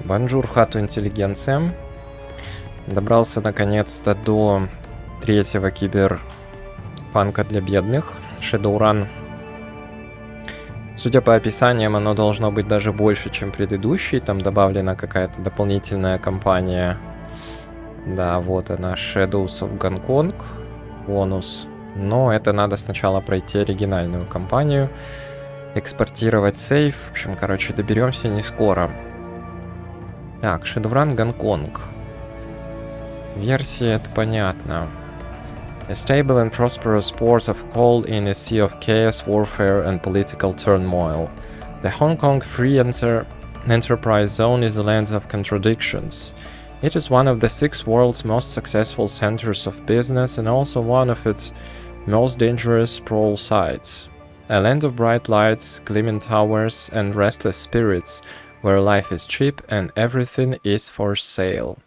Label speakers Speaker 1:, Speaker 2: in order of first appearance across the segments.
Speaker 1: Бонжур, хату интеллигенция. Добрался наконец-то до третьего киберпанка для бедных, Shadowrun. Судя по описаниям, оно должно быть даже больше, чем предыдущий. Там добавлена какая-то дополнительная кампания. Да, вот она, Shadows of Гонконг, бонус. Но это надо сначала пройти оригинальную кампанию, экспортировать сейв. В общем, короче, доберемся не скоро. Так, Shadowrun Гонконг. Версия, это понятно. A stable and prosperous port of call in a sea of chaos, warfare and political turmoil. The Hong Kong Free Enterprise Zone is a land of contradictions. It is one of the 6 world's most successful centers of business and also one of its most dangerous sprawl sites. A land of bright lights, gleaming towers and restless spirits, where life is cheap and everything is for sale.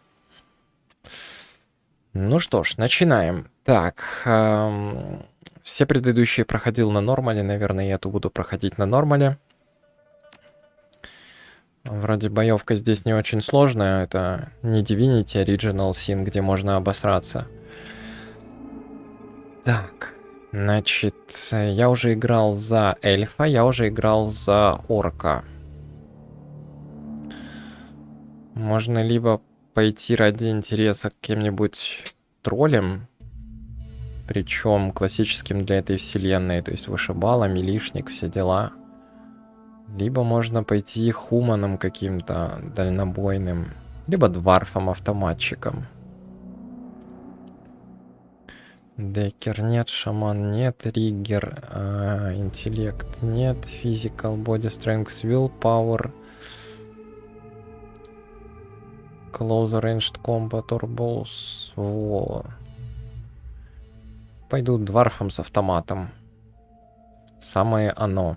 Speaker 1: Ну что ж, начинаем. Так, все предыдущие проходил на нормале, наверное, я эту буду проходить на нормале. Вроде боевка здесь не очень сложная, это не Divinity Original Sin, где можно обосраться. Так, значит, я уже играл за эльфа, я уже играл за орка. Можно либо пойти ради интереса к кем-нибудь троллем, причем классическим для этой вселенной, то есть вышибала, милишник, все дела. Либо можно пойти хуманом каким-то дальнобойным, либо дварфом-автоматчиком. Декер нет, шаман нет, риггер, интеллект нет, physical, body strength, willpower, close ranged combat or bows. Во. Пойду дварфом с автоматом. Самое оно.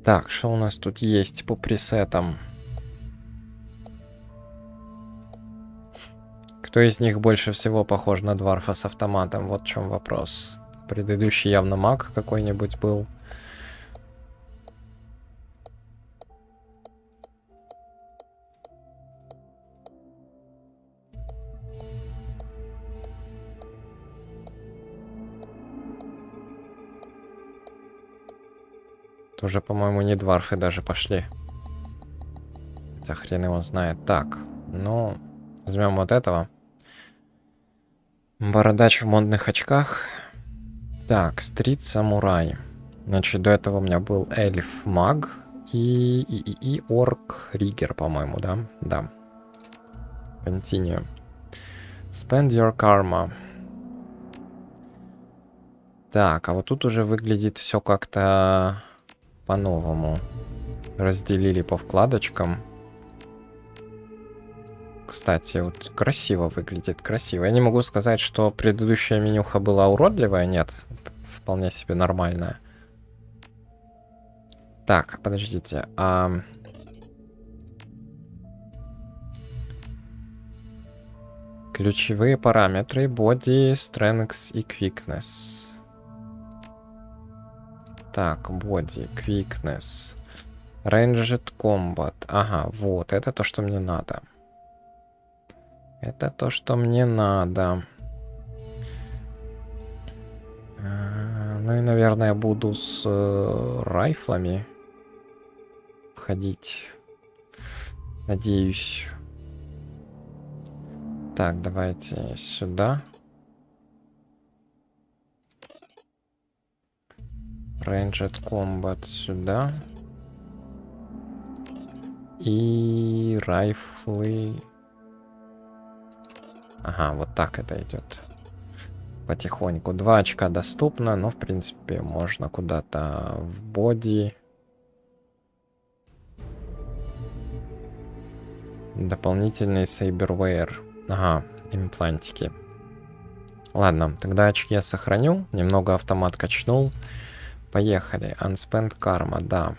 Speaker 1: Так, что у нас тут есть по пресетам? Кто из них больше всего похож на дварфа с автоматом? Вот в чем вопрос. Предыдущий явно маг какой-нибудь был. Тоже, по-моему, не дварфы даже пошли. Хотя хрен его знает. Так, ну, возьмем вот этого. Бородач в модных очках. Так, стрит-самурай. Значит, до этого у меня был эльф-маг и орк-риггер, по-моему, да? Да. Continue. Spend your karma. Так, а вот тут уже выглядит все как-то по-новому. Разделили по вкладочкам. Кстати, вот красиво выглядит, красиво. Я не могу сказать, что предыдущая менюха была уродливая. Нет, вполне себе нормальная. Так, подождите. Ключевые параметры: body, strength и quickness. Так, body, quickness, ranged combat. Ага, вот, это то, что мне надо. Это то, что мне надо. Ну и, наверное, буду с райфлами ходить. Надеюсь. Так, давайте сюда. Ranged Combat сюда. И райфлы. Ага, вот так это идет. Потихоньку. 2 очка доступно, но в принципе можно куда-то в боди. Дополнительный сайбервейр. Ага, имплантики. Ладно, тогда очки я сохраню. Немного автомат качнул. Поехали. Unspent Karma, да.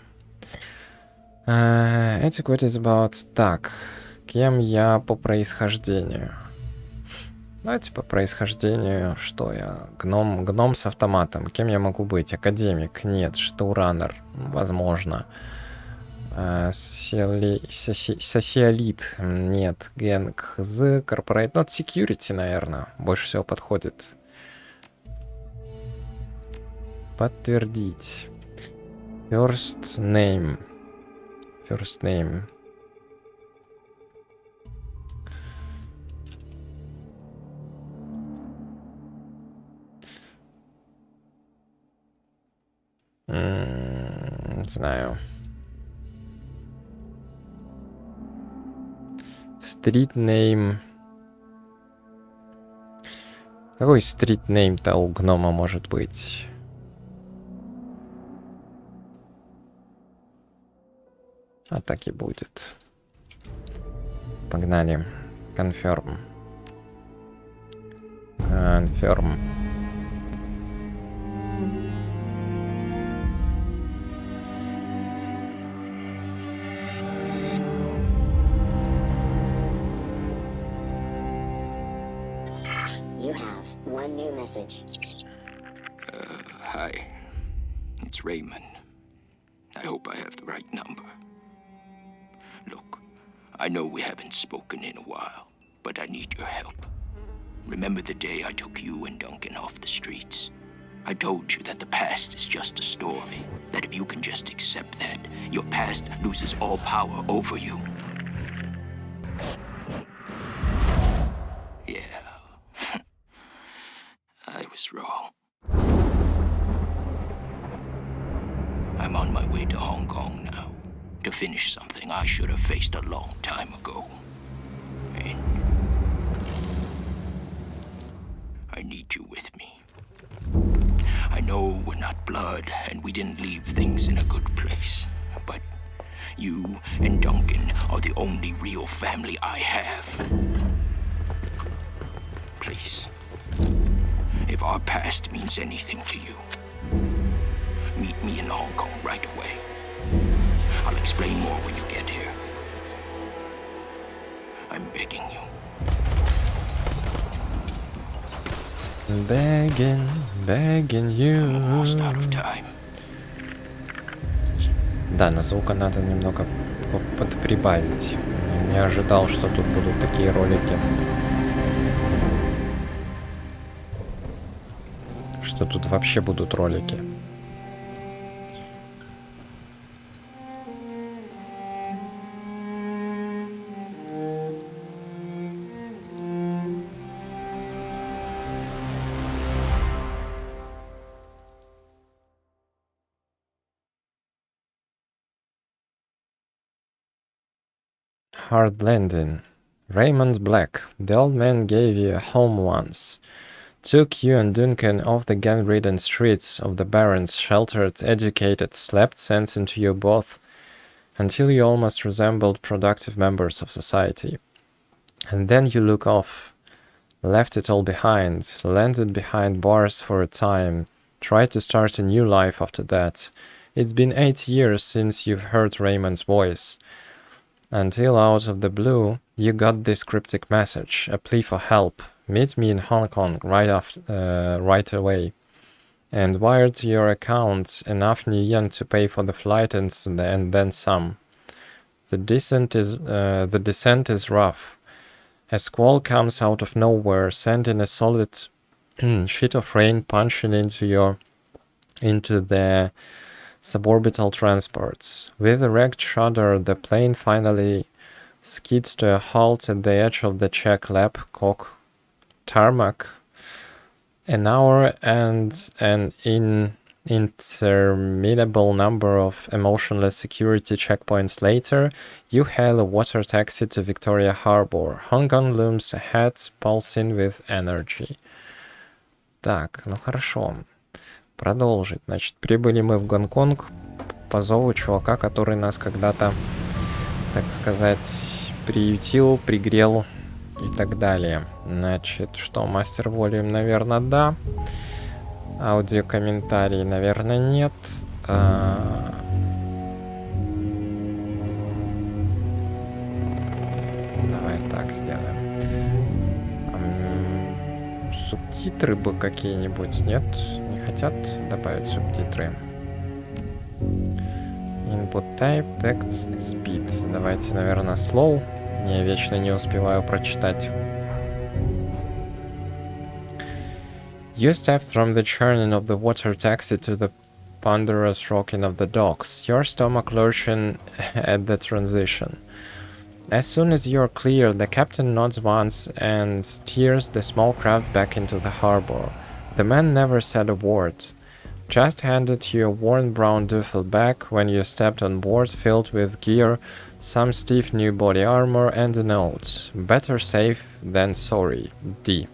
Speaker 1: Etiquette is about... Так, кем я по происхождению? Давайте по происхождению, что я? Гном с автоматом. Кем я могу быть? Академик? Нет. Shadowrunner? Возможно. Социалит. Нет. Гэнг. The Corporate Not Security, наверное. Больше всего подходит. Подтвердить. First name. First name. Не знаю. Street name. Какой street name-то у гнома может быть? А так и будет. Погнали. Confirm. Confirm.
Speaker 2: You have one new message.
Speaker 3: Hi. It's Raymond. I hope I have the right number. Look, I know we haven't spoken in a while, but I need your help. Remember the day I took you and Duncan off the streets? I told you that the past is just a story, that if you can just accept that, your past loses all power over you. Yeah. I was wrong. I'm on my way to Hong Kong now, to finish something I should have faced a long time ago. And I need you with me. I know we're not blood, and we didn't leave things in a good place, but you and Duncan are the only real family I have. Please, if our past means anything to you, meet me in Hong Kong right away. I'll explain more when you get here. I'm begging you.
Speaker 1: Begging you.
Speaker 3: Almost out of time.
Speaker 1: Да, но звука надо немного подприбавить. Не ожидал, что тут будут такие ролики. Что тут вообще будут ролики. Hard landing. Raymond Black. The old man gave you a home once. Took you and Duncan off the gang-ridden streets of the Barrens, sheltered, educated, slapped sense into you both, until you almost resembled productive members of society. And then you look off, left it all behind, landed behind bars for a time, tried to start a new life after that. It's been 8 years since you've heard Raymond's voice. Until out of the blue, you got this cryptic message, a plea for help. Meet me in Hong Kong right away. And wired to your account enough new yen to pay for the flight and then some. The descent is rough. A squall comes out of nowhere, sending a solid sheet of rain punching into the suborbital transports. With a wrecked shudder, the plane finally skids to a halt at the edge of the Czech lap cock tarmac. An hour and an interminable number of emotionless security checkpoints later, you hail a water taxi to Victoria Harbor. Hong Kong looms ahead, pulsing with energy. Так, ну хорошо. Продолжить. Значит, прибыли мы в Гонконг по зову чувака, который нас когда-то, так сказать, приютил, пригрел и так далее. Значит, что, мастер волюм, наверное, да. Аудиокомментарий, наверное, нет. Давай так сделаем. Субтитры бы какие-нибудь, нет? Не хотят добавить субтитры? Input type, text, speed. Давайте, наверное, slow. Я вечно не успеваю прочитать. You stepped from the churning of the water taxi to the ponderous rocking of the docks, your stomach lurching at the transition. As soon as you're clear, the captain nods once and steers the small craft back into the harbor. The man never said a word, just handed you a worn brown duffel bag when you stepped on board, filled with gear, some stiff new body armor, and a note. Better safe than sorry, D.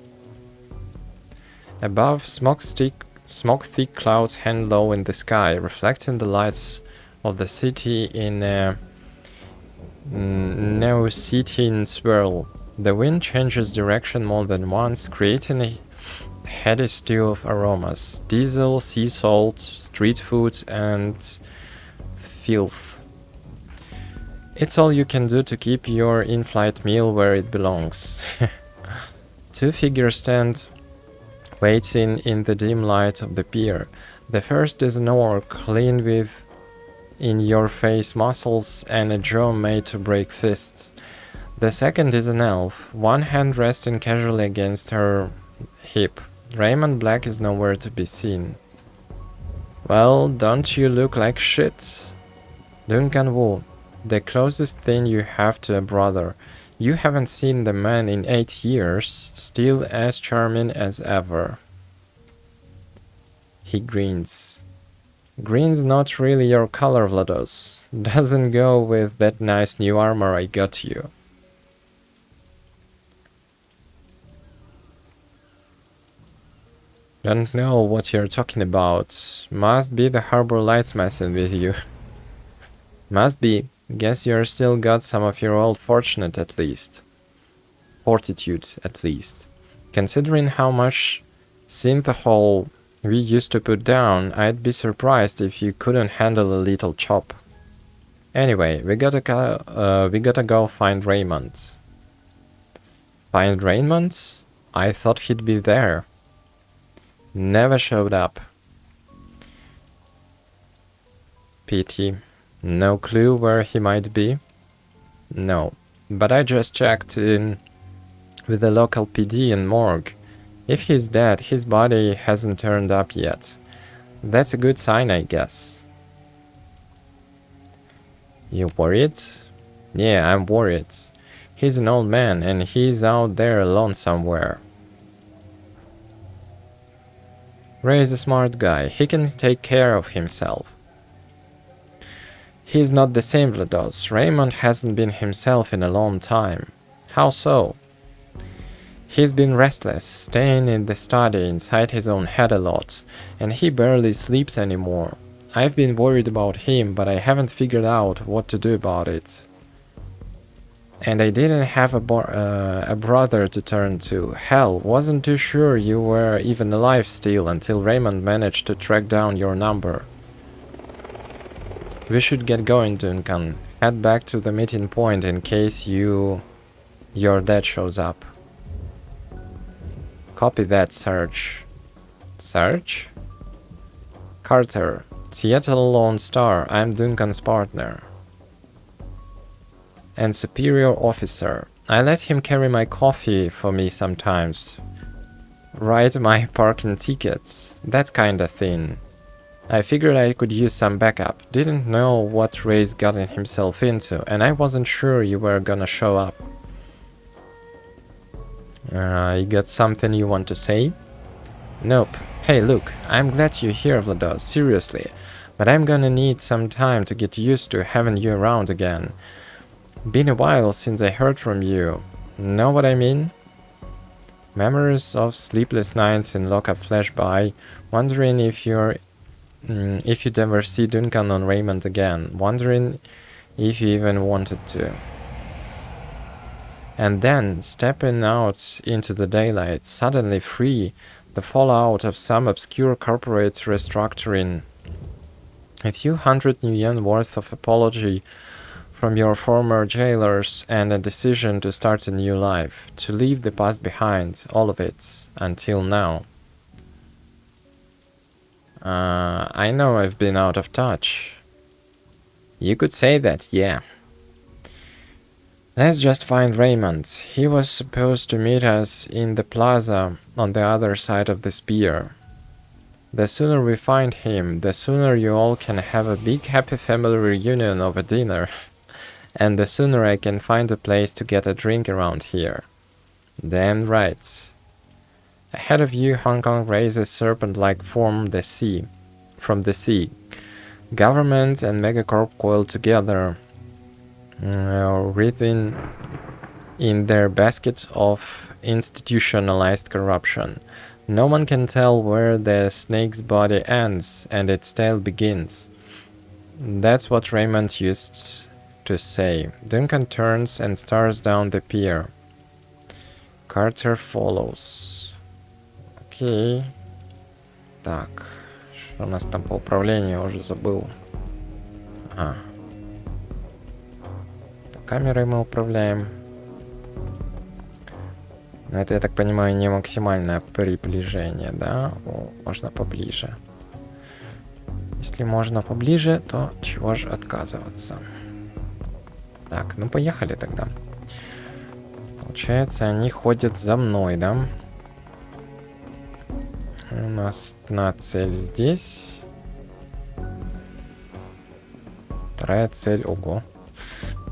Speaker 1: Above, smoke-thick clouds hang low in the sky, reflecting the lights of the city in a Neocitian swirl. The wind changes direction more than once, creating a heady stew of aromas. Diesel, sea salt, street food, and filth. It's all you can do to keep your in-flight meal where it belongs. Two figures stand waiting in the dim light of the pier. The first is an orc, lean with in-your-face muscles and a jaw made to break fists. The second is an elf, one hand resting casually against her hip. Raymond Black is nowhere to be seen. Well, don't you look like shit? Duncan Wu, the closest thing you have to a brother. You haven't seen the man in 8 years, still as charming as ever. He grins. Green's not really your color, Vlados. Doesn't go with that nice new armor I got you. Don't know what you're talking about. Must be the harbor lights messing with you. Must be. Guess you're still got some of your old fortitude at least. Considering how much synthahol we used to put down, I'd be surprised if you couldn't handle a little chop. Anyway, we gotta go find Raymond. Find Raymond? I thought he'd be there. Never showed up. Pity. No clue where he might be? No, but I just checked in with the local PD and morgue. If he's dead, his body hasn't turned up yet. That's a good sign, I guess. You worried? Yeah, I'm worried. He's an old man and he's out there alone somewhere. Ray's a smart guy. He can take care of himself. He's not the same Vlados. Raymond hasn't been himself in a long time. How so? He's been restless, staying in the study inside his own head a lot, and he barely sleeps anymore. I've been worried about him, but I haven't figured out what to do about it. And I didn't have a brother to turn to. Hell, wasn't too sure you were even alive still until Raymond managed to track down your number. We should get going, Duncan. Head back to the meeting point in case your dad shows up. Copy that, Sarge. Sarge? Carter, Seattle Lone Star. I'm Duncan's partner. And superior officer. I let him carry my coffee for me sometimes. Write my parking tickets. That kinda thing. I figured I could use some backup. Didn't know what Ray's gotten himself into, and I wasn't sure you were gonna show up. You got something you want to say? Nope. Hey, look, I'm glad you're here, Vlados, seriously. But I'm gonna need some time to get used to having you around again. Been a while since I heard from you. Know what I mean? Memories of sleepless nights in lockup flash by, wondering if you'd ever see Duncan or Raymond again, wondering if you even wanted to. And then, stepping out into the daylight, suddenly free, the fallout of some obscure corporate restructuring. A few hundred new yen worth of apology from your former jailers and a decision to start a new life, to leave the past behind, all of it, until now. I know I've been out of touch. You could say that, yeah. Let's just find Raymond. He was supposed to meet us in the plaza on the other side of the spear. The sooner we find him, the sooner you all can have a big happy family reunion over dinner. And the sooner I can find a place to get a drink around here. Damn right. Ahead of you, Hong Kong raises serpent-like from the sea. Government and megacorp coil together, written in their basket of institutionalized corruption. No one can tell where the snake's body ends and its tail begins. That's what Raymond used to say. Duncan turns and stares down the pier. Carter follows. Окей. Так. Что у нас там по управлению? Уже забыл. Ага. Камерой мы управляем. Но это, я так понимаю, не максимальное приближение, да? О, можно поближе. Если можно поближе, то чего же отказываться? Так, ну поехали тогда. Получается, они ходят за мной, да? У нас одна цель здесь. Вторая цель, ого.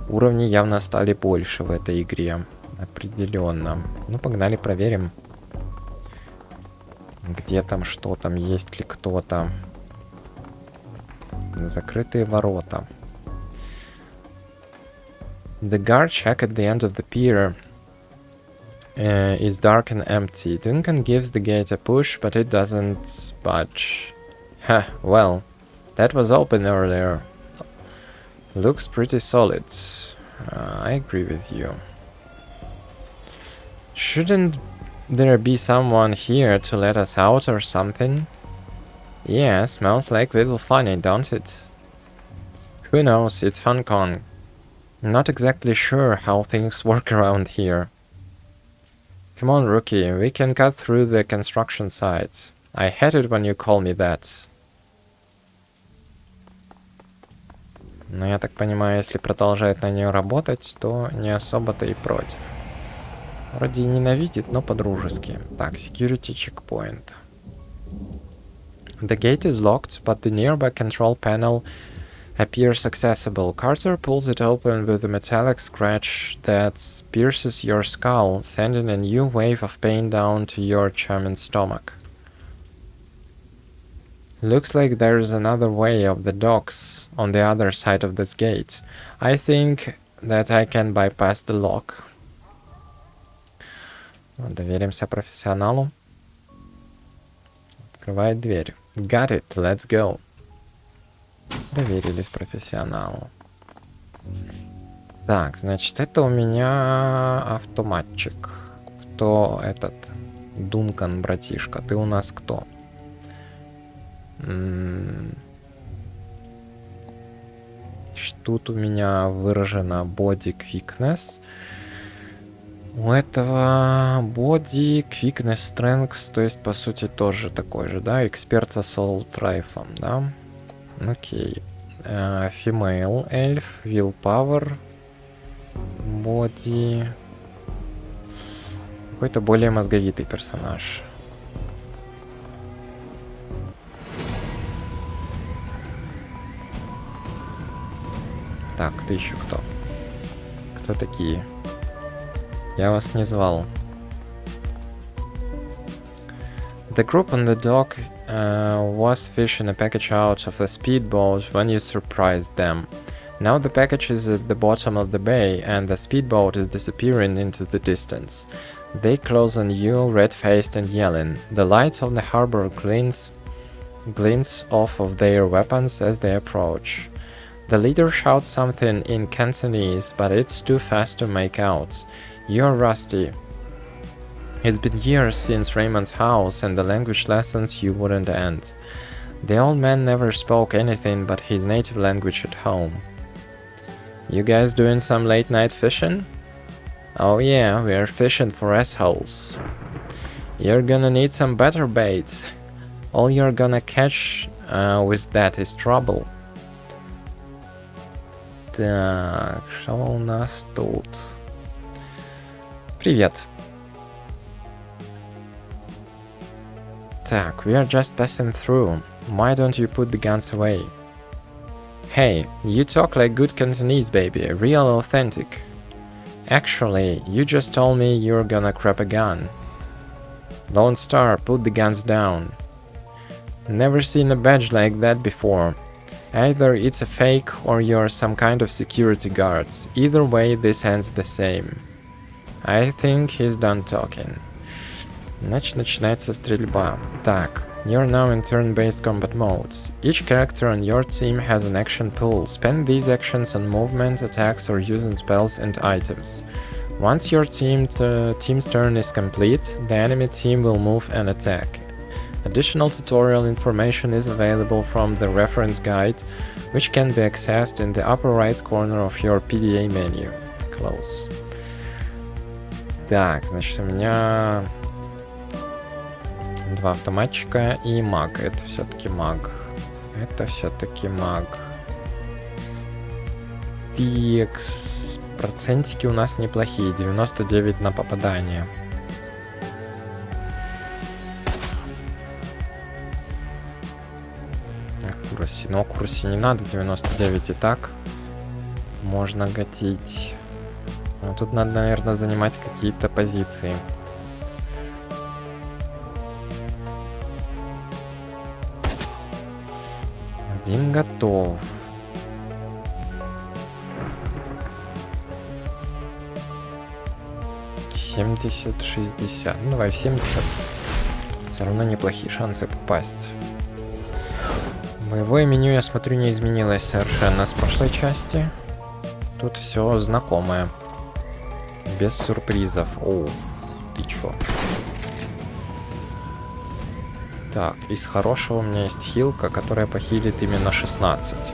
Speaker 1: Уровни явно стали больше в этой игре. Определенно. Ну, погнали, проверим. Где там, что там, есть ли кто-то. Закрытые ворота. The guard shack at the end of the pier is dark and empty. Duncan gives the gate a push, but it doesn't budge. Huh, well, that was open earlier. Looks pretty solid. I agree with you. Shouldn't there be someone here to let us out or something? Yeah, smells like little funny, don't it? Who knows, it's Hong Kong. Not exactly sure how things work around here. Come on, rookie, we can cut through the construction site. I hate it when you call me that. Но я так понимаю, если продолжает на нее работать, то не особо-то и против. Вроде и ненавидит, но по-дружески. Так, security checkpoint. The gate is locked, but the nearby control panel appears accessible. Carter pulls it open with a metallic scratch that pierces your skull, sending a new wave of pain down to your charming stomach. Looks like there's another way of the docks on the other side of this gate. I think that I can bypass the lock. Доверимся профессионалу. Открывает дверь. Got it, let's go. Доверились профессионалу. Так, значит, это у меня автоматчик. Кто этот? Дункан, братишка. Ты у нас кто? Тут у меня выражено body quickness. У этого body quickness strength, то есть по сути тоже такой же, да? Эксперт с assault rifle, да? Окей. Female elf, willpower, body. Какой-то более мозговитый персонаж. Так, ты еще кто? Кто такие? Я вас не звал. The group on the dock was fishing a package out of the speedboat when you surprised them. Now the package is at the bottom of the bay and the speedboat is disappearing into the distance. They close on you, red-faced and yelling. The lights of the harbor glints off of their weapons as they approach. The leader shouts something in Cantonese, but it's too fast to make out. You're rusty. It's been years since Raymond's house, and the language lessons you wouldn't end. The old man never spoke anything but his native language at home. You guys doing some late-night fishing? Oh yeah, we're fishing for assholes. You're gonna need some better bait. All you're gonna catch with that is trouble. Так, что у нас тут? Привет. Так, we are just passing through. Why don't you put the guns away? Hey, you talk like good Cantonese, baby. Real authentic. Actually, you just told me you're gonna grab a gun. Lone Star, put the guns down. Never seen a badge like that before. Either it's a fake or you're some kind of security guards. Either way, this ends the same. I think he's done talking. Значит, начинается стрельба. Так, you're now in turn-based combat modes. Each character on your team has an action pool. Spend these actions on movement, attacks, or using spells and items. Once your team's turn is complete, the enemy team will move and attack. Additional tutorial information is available from the reference guide, which can be accessed in the upper right corner of your PDA menu. Close. Так, значит, у меня 2 автоматчика и маг. Это все-таки маг. Это все-таки маг. Тикс. Процентики у нас неплохие. 99 на попадание. Аккураси. Но аккураси не надо. 99 и так. Можно гатить. Но тут надо, наверное, занимать какие-то позиции. Один готов. «70, 60». Ну, давай в 70. Все равно неплохие шансы попасть. Боевое меню, я смотрю, не изменилось совершенно с прошлой части. Тут все знакомое. Без сюрпризов. О, ты чё? Так, из хорошего у меня есть хилка, которая похилит именно 16.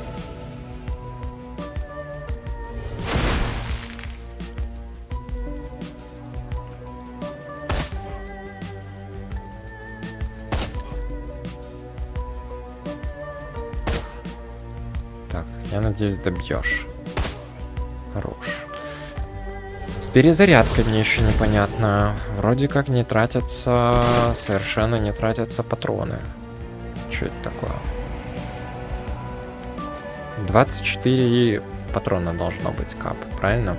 Speaker 1: Так, я надеюсь, добьешь. Хорош. С перезарядкой мне еще непонятно. Вроде как не тратятся, совершенно не тратятся патроны. Что это такое? 24 патрона должно быть кап, правильно?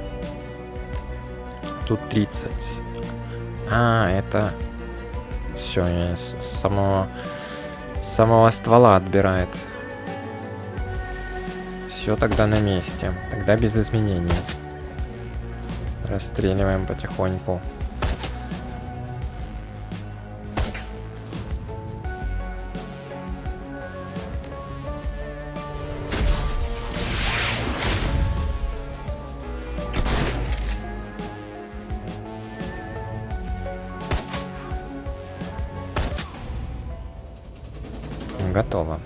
Speaker 1: Тут 30. А, это... Все, с самого ствола отбирает. Все тогда на месте. Тогда без изменений. Расстреливаем потихоньку. Готово.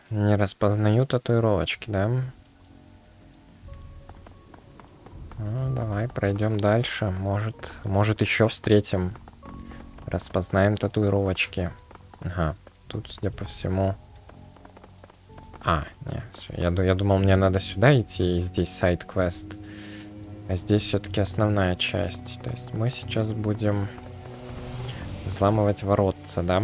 Speaker 1: Не распознаю татуировочки, да? Ну, давай пройдем дальше. Может еще встретим. Распознаем татуировочки. Ага, тут, судя по всему... А, не, все. Я думал, мне надо сюда идти, и здесь сайд-квест. А здесь все-таки основная часть. То есть мы сейчас будем взламывать воротца, да?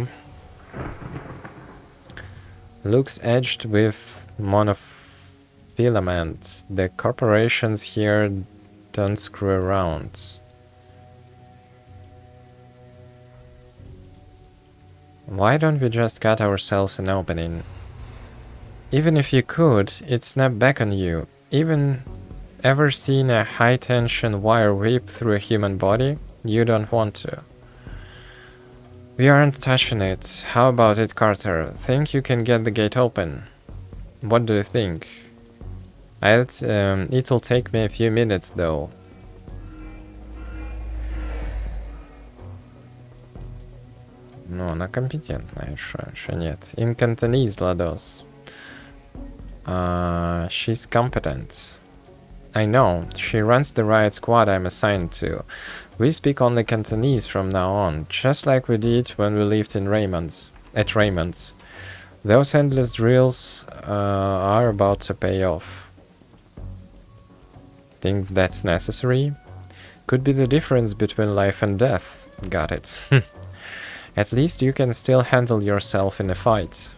Speaker 1: Looks edged with monofilament. The corporations here don't screw around. Why don't we just cut ourselves an opening? Even if you could, it'd snap back on you. Even ever seen a high-tension wire whip through a human body? You don't want to. We aren't touching it. How about it, Carter? Think you can get the gate open? What do you think? It'll take me a few minutes, though. Ну, она компетентная, что нет. In Cantonese, Vlados. She's competent. I know. She runs the riot squad I'm assigned to. We speak only Cantonese from now on, just like we did when we lived in Raymond's. at Raymond's. Those endless drills are about to pay off. Think that's necessary? Could be the difference between life and death. Got it. At least you can still handle yourself in a fight.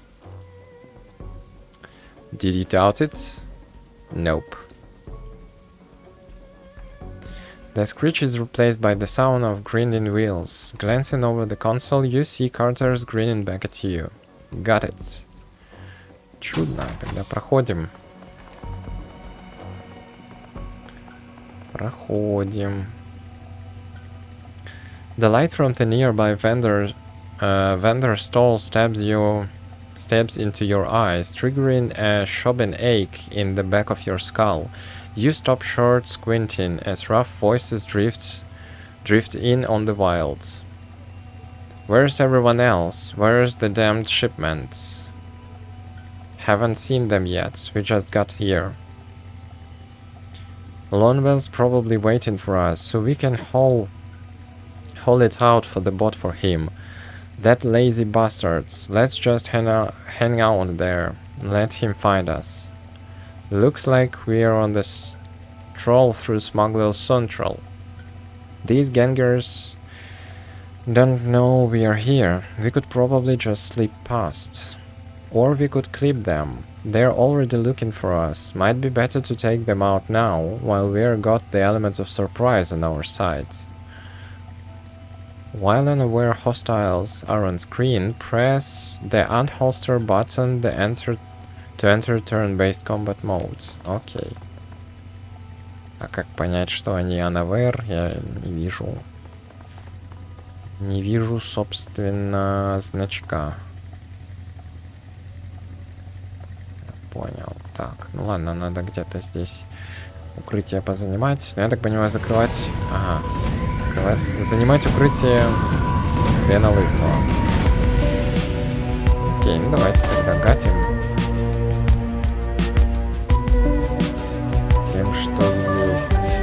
Speaker 1: Did you doubt it? Nope. The screech is replaced by the sound of grinding wheels. Glancing over the console, you see Carter's grinning back at you. Got it. Чудно. Тогда проходим. Проходим. The light from the nearby vendor stall stabs into your eyes, triggering a shobbing ache in the back of your skull. You stop short, squinting, as rough voices drift in on the wilds. Where's everyone else? Where's the damned shipment? Haven't seen them yet. We just got here. Lonwell's probably waiting for us, so we can haul it out for the boat for him. That lazy bastards. Let's just hang out there. Let him find us. Looks like we're on the stroll through Smuggler's Central. These gangers don't know we are here. We could probably just slip past. Or we could clip them. They're already looking for us. Might be better to take them out now, while we've got the elements of surprise on our side. While unaware hostiles are on screen, press the unholster button to enter turn-based combat mode. Окей. А как понять, что они unaware, я не вижу. Не вижу, собственно, значка. Понял. Так, ну ладно, надо где-то здесь укрытие позанимать. Но я так понимаю, закрывать... Ага. Занимать укрытие хрена лысого. Окей, ну давайте тогда гатим. Тем, что есть.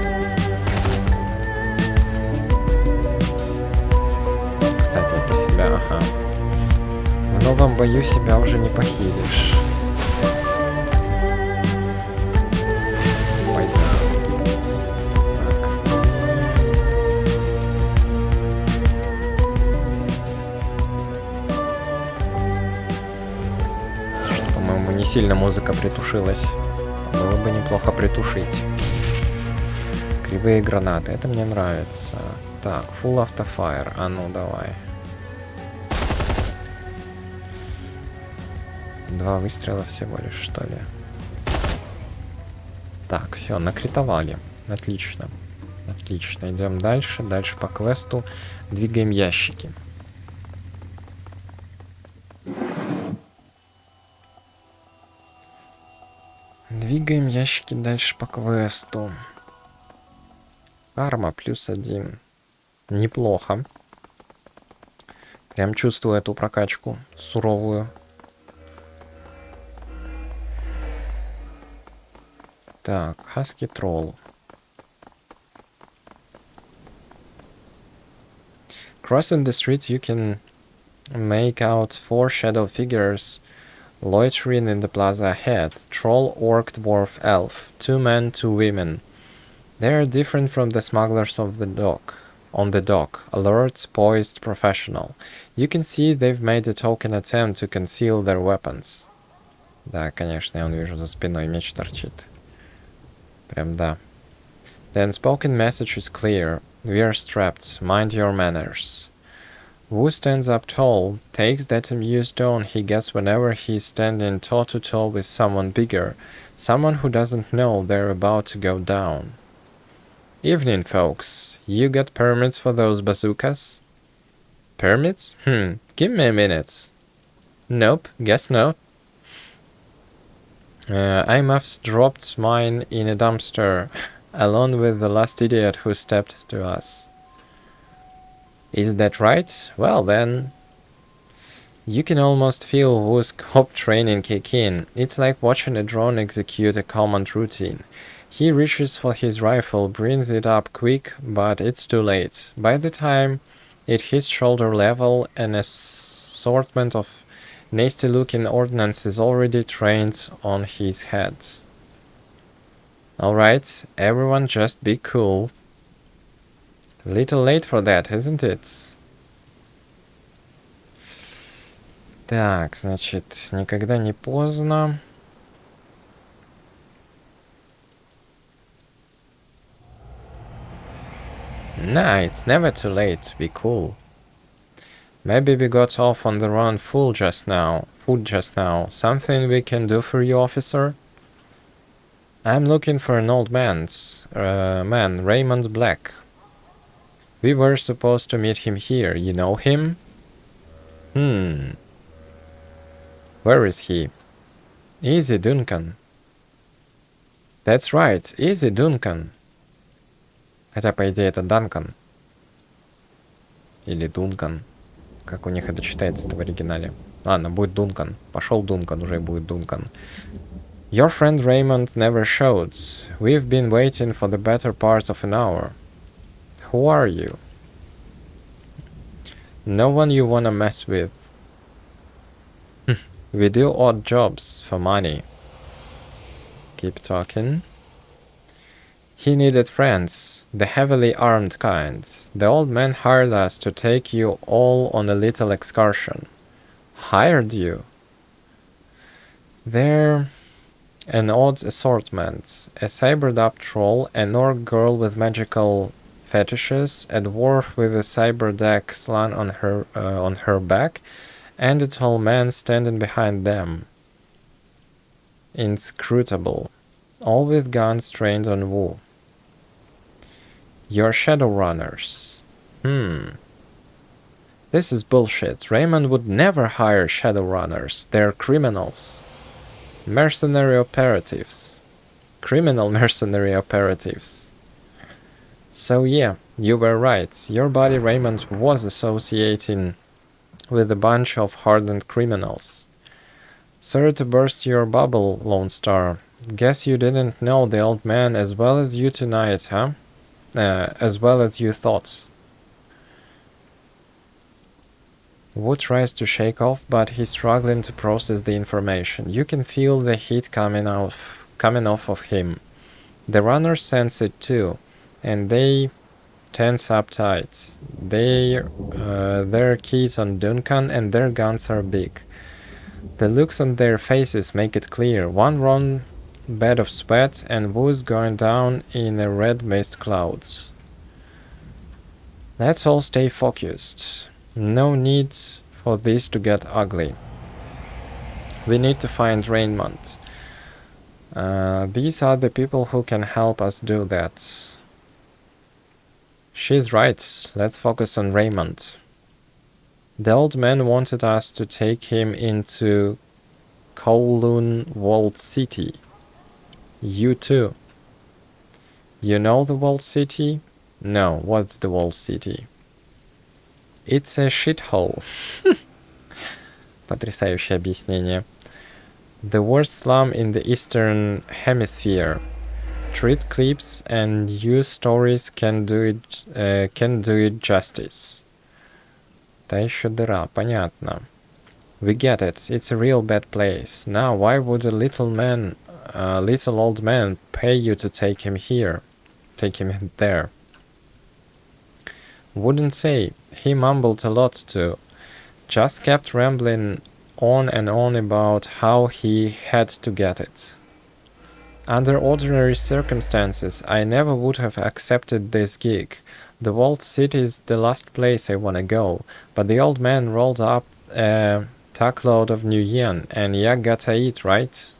Speaker 1: Кстати, это себя, ага. В новом бою себя уже не похилишь. Сильно музыка притушилась. Было бы неплохо притушить. Кривые гранаты. Это мне нравится. Так, full автофайр. А ну, давай. 2 выстрела всего лишь, что ли? Так, все, накритовали. Отлично. Отлично. Идем дальше. Дальше по квесту. Двигаем ящики. Двигаем ящики дальше по квесту. Арма +1. Неплохо. Прям чувствую эту прокачку суровую. Так, Хаски Тролл. Crossing the street you can make out 4 shadow figures loitering in the plaza ahead. Troll, orc, dwarf, elf. 2 men, 2 women. They are different from the smugglers of the dock. On the dock. Alert, poised, professional. You can see they've made a token attempt to conceal their weapons. Да, конечно, я вижу, за спиной меч торчит. Прям да. The unspoken message is clear. We are strapped. Mind your manners. Wu stands up tall, takes that amused tone he gets whenever he's standing toe-to-toe with someone bigger, someone who doesn't know they're about to go down. Evening, folks. You got permits for those bazookas? Permits? Give me a minute. Nope, guess not. I must dropped mine in a dumpster, along with the last idiot who stepped to us. Is that right? Well then. You can almost feel Wu's cop training kick in. It's like watching a drone execute a command routine. He reaches for his rifle, brings it up quick, but it's too late. By the time it hits shoulder level, an assortment of nasty-looking ordnances already trained on his head. Alright, everyone just be cool. Little late for that, isn't it? Так, значит, никогда не поздно. Nah, it's never too late to be cool. Maybe we got off on the wrong foot just now. Something we can do for you, officer? I'm looking for an old man, Raymond Black. We were supposed to meet him here. You know him? Where is he? Easy, Duncan. That's right, easy, Duncan. Хотя, по идее, это Данкан. Или Дункан. Как у них это читается-то в оригинале. Ладно, будет Дункан. Пошел Дункан, уже будет Дункан. Your friend Raymond never showed. We've been waiting for the better part of an hour. Who are you? No one you wanna mess with. We do odd jobs for money. Keep talking. He needed friends, the heavily armed kind. The old man hired us to take you all on a little excursion. Hired you? They're an odd assortment. A cybered-up troll, an orc girl with magical fetishes, a dwarf with a cyberdeck slung on her back, and a tall man standing behind them. Inscrutable. All with guns trained on Wu. You're Shadowrunners. This is bullshit. Raymond would never hire Shadowrunners. They're criminals. Mercenary operatives. Criminal mercenary operatives. So yeah, you were right. Your buddy Raymond was associating with a bunch of hardened criminals. Sorry to burst your bubble, Lone Star. Guess you didn't know the old man as well as you tonight, huh? As well as you thought. Wu tries to shake off, but he's struggling to process the information. You can feel the heat coming off of him. The runners sense it too, and they tense up tight. They're keyed on Duncan, and their guns are big. The looks on their faces make it clear. One wrong bed of sweat, and Wu's going down in a red mist clouds. Let's all stay focused. No need for this to get ugly. We need to find Raymond. These are the people who can help us do that. She's right. Let's focus on Raymond. The old man wanted us to take him into Kowloon Walled City. You too. You know the Walled City? No, what's the Walled City? It's a shithole. Потрясающее объяснение. The worst slum in the Eastern Hemisphere. Treat clips and news stories can do it justice. Та еще дыра, понятно. We get it. It's a real bad place. Now, why would a little old man pay you to take him here? Take him there? Wouldn't say. He mumbled a lot too. Just kept rambling on and on about how he had to get it. Under ordinary circumstances, I never would have accepted this gig. The Walled City is the last place I wanna go, but the old man rolled up a truckload of new yen, and ya gotta eat, right?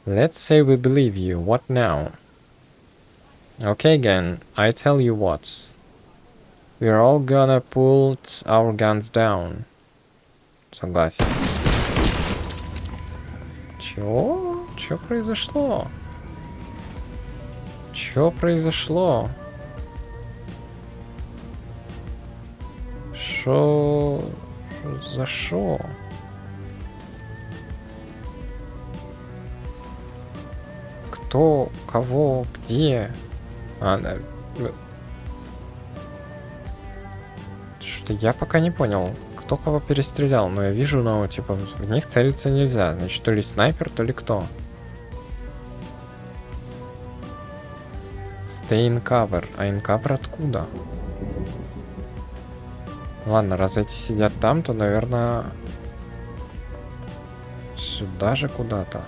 Speaker 1: Let's say we believe you. What now? Okay, gang, I tell you what. We're all gonna put our guns down. Согласен. Чё? Чё произошло? Чё произошло? Шо... За шо? Кто? Кого? Где? Что-то я пока не понял, кто кого перестрелял. Но я вижу, ну, типа, в них целиться нельзя. Значит, то ли снайпер, то ли кто. Stay in cover. А in cover откуда? Ладно, раз эти сидят там, то, наверное, сюда же куда-то.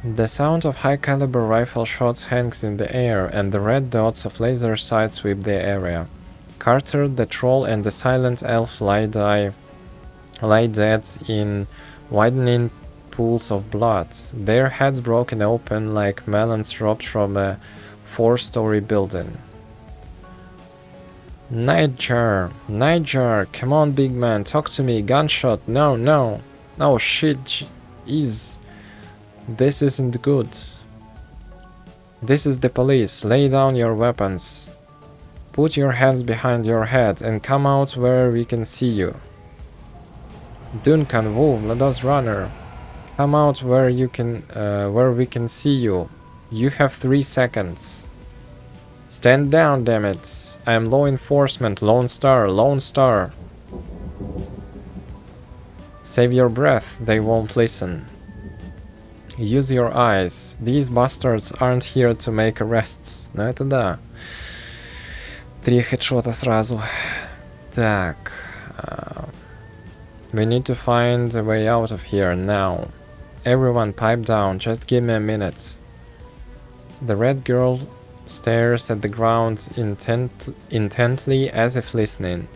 Speaker 1: The sound of high-caliber rifle shots hangs in the air, and the red dots of laser sights sweep the area. Carter, the troll, and the silent elf lie dead in widening pools of blood, their heads broken open like melons dropped from a 4-story building. Nightjar, come on, big man, talk to me. Gunshot, no. Oh shit, this isn't good. This is the police. Lay down your weapons. Put your hands behind your head and come out where we can see you. Duncan, Wolf, Lados Runner. Come out where we can see you. You have 3 seconds. Stand down, damn it. I am law enforcement. Lone Star. Save your breath. They won't listen. Use your eyes. These bastards aren't here to make arrests. Ну это да. 3 хедшота сразу. Так. We need to find a way out of here now. Everyone pipe down. Just give me a minute. The red girl stares at the ground intently as if listening.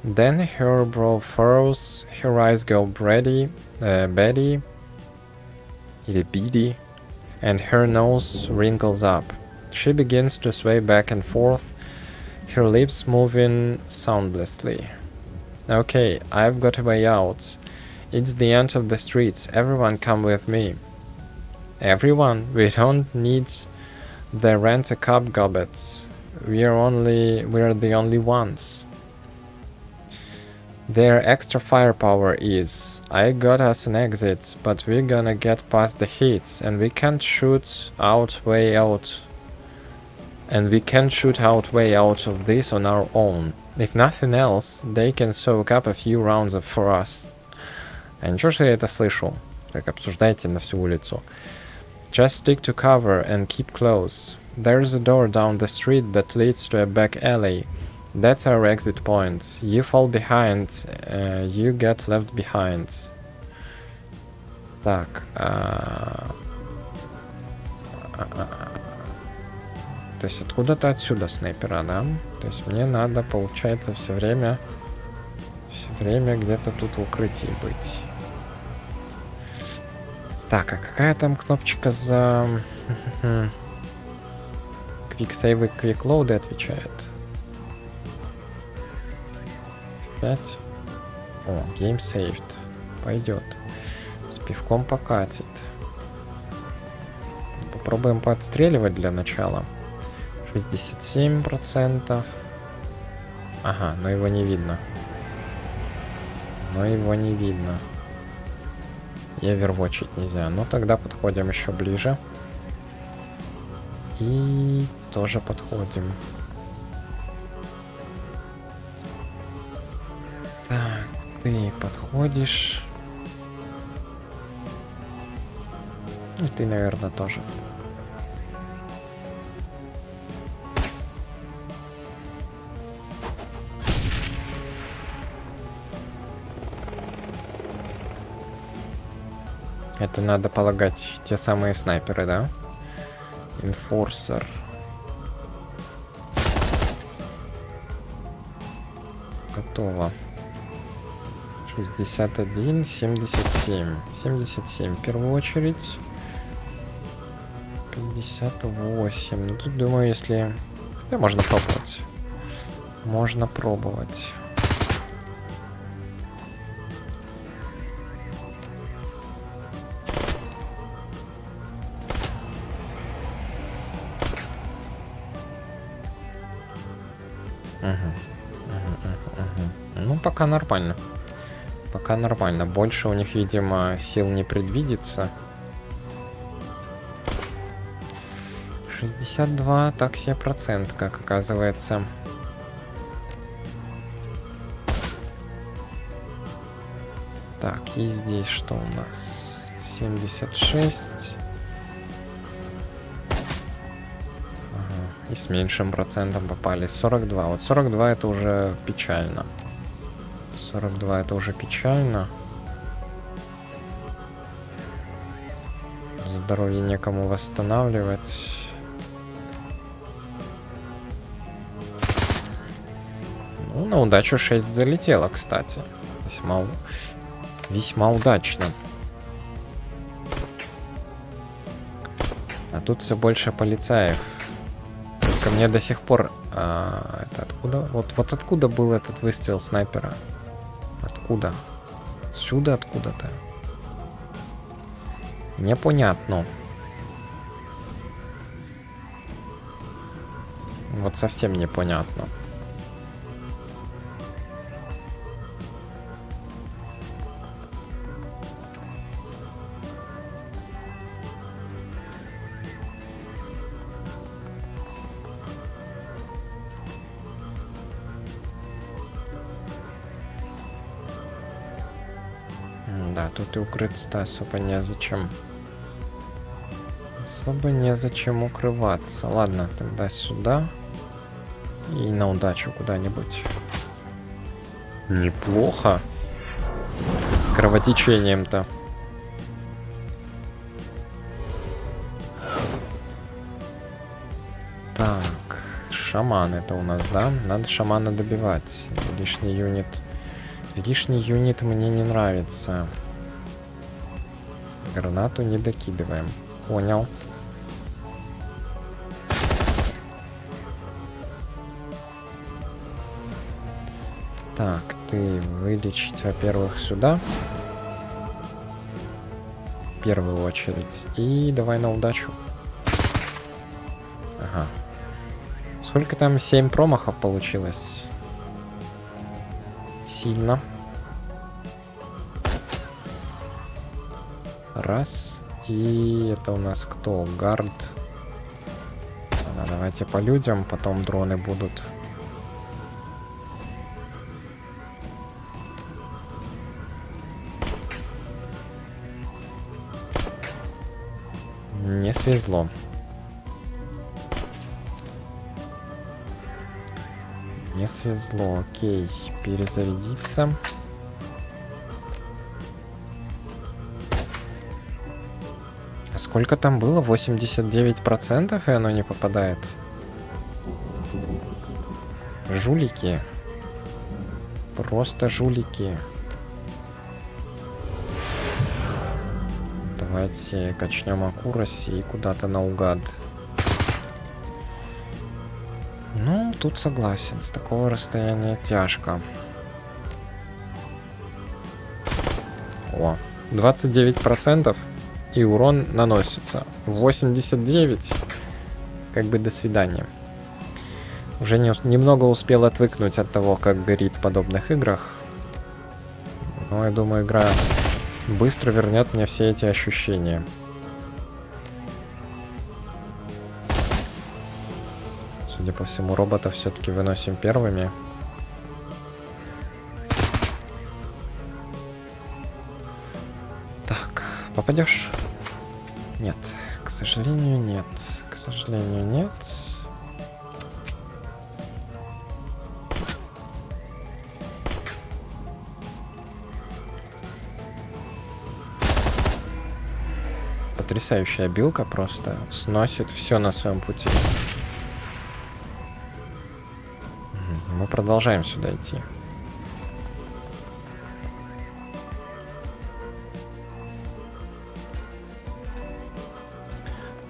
Speaker 1: Then her brow furrows, her eyes go beady, или beady, and her nose wrinkles up. She begins to sway back and forth, her lips moving soundlessly. Okay, I've got a way out. It's the end of the streets. Everyone come with me. Everyone? We don't need the rent-a-cop gobbets. We're the only ones. Their extra firepower is. I got us an exit, but we're gonna get past the hits, and we can't shoot way out of this on our own. If nothing else, they can soak up a few rounds for us. А ничего, что я это слышу? Так обсуждаете на всю улицу. Just stick to cover and keep close. There's a door down the street that leads to a back alley. That's our exit point. You fall behind, you get left behind. Так. То есть откуда-то отсюда снайпера, да? То есть мне надо, получается, все время где-то тут в укрытии быть. Так, а какая там кнопочка за квиксейвы, квиклоуды отвечает? 5. О, game saved. Пойдет. С пивком покатит. Попробуем поотстреливать для начала. 67%. Ага, но его не видно. И овервотчить нельзя. Ну тогда подходим еще ближе. И тоже подходим. Так, ты подходишь. И ты, наверное, тоже. Это надо полагать те самые снайперы, да? Enforcer. Готово. 61, 77. 77 в первую очередь. 58. Ну тут, думаю, если... Да, можно пробовать. Можно пробовать. Ну, пока нормально. Пока нормально. Больше у них, видимо, сил не предвидится. 62, так себе процент, как оказывается. Так, и здесь что у нас? 76. Ага, и с меньшим процентом попали. 42. Вот 42 это уже печально. 42 это уже печально. Здоровье некому восстанавливать. Ну, на удачу 6 залетело, кстати. Весьма удачно. А тут все больше полицаев. Только мне до сих пор... это откуда? Вот откуда был этот выстрел снайпера? Откуда? Отсюда откуда-то. Непонятно. Вот совсем непонятно. Да, тут и укрыться-то особо незачем. Особо незачем укрываться. Ладно, тогда сюда. И на удачу куда-нибудь. Неплохо. С кровотечением-то. Так, шаман это у нас, да? Надо шамана добивать. Лишний юнит. Лишний юнит мне не нравится. Гранату не докидываем. Понял. Так, ты вылечить, во-первых, сюда. В первую очередь. И давай на удачу. Ага. Сколько там? 7 промахов получилось. Сильно. Раз. И это у нас кто? Гард. Давайте по людям, потом дроны будут. Не свезло. Не свезло. Окей. Перезарядиться. А сколько там было? 89%, и оно не попадает. Жулики. Просто жулики. Давайте качнем аккураси и куда-то наугад. Ну, тут согласен. С такого расстояния тяжко. О, 29%. И урон наносится. 89. Как бы до свидания. Уже немного успел отвыкнуть от того, как горит в подобных играх. Но я думаю, игра быстро вернет мне все эти ощущения. Судя по всему, роботов все-таки выносим первыми. Так, попадешь? Нет, к сожалению, нет. К сожалению, нет. Потрясающая билка, просто сносит все на своем пути. Мы продолжаем сюда идти.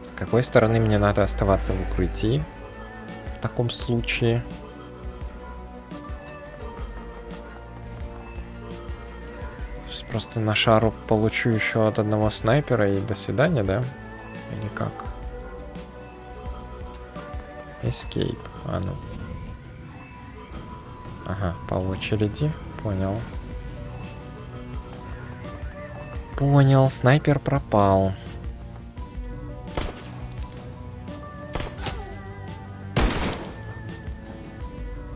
Speaker 1: С какой стороны мне надо оставаться в укрытии в таком случае? Сейчас просто на шару получу еще от одного снайпера и до свидания, да? Или как? Escape. А ну. Ага, по очереди. Понял. Понял, снайпер пропал.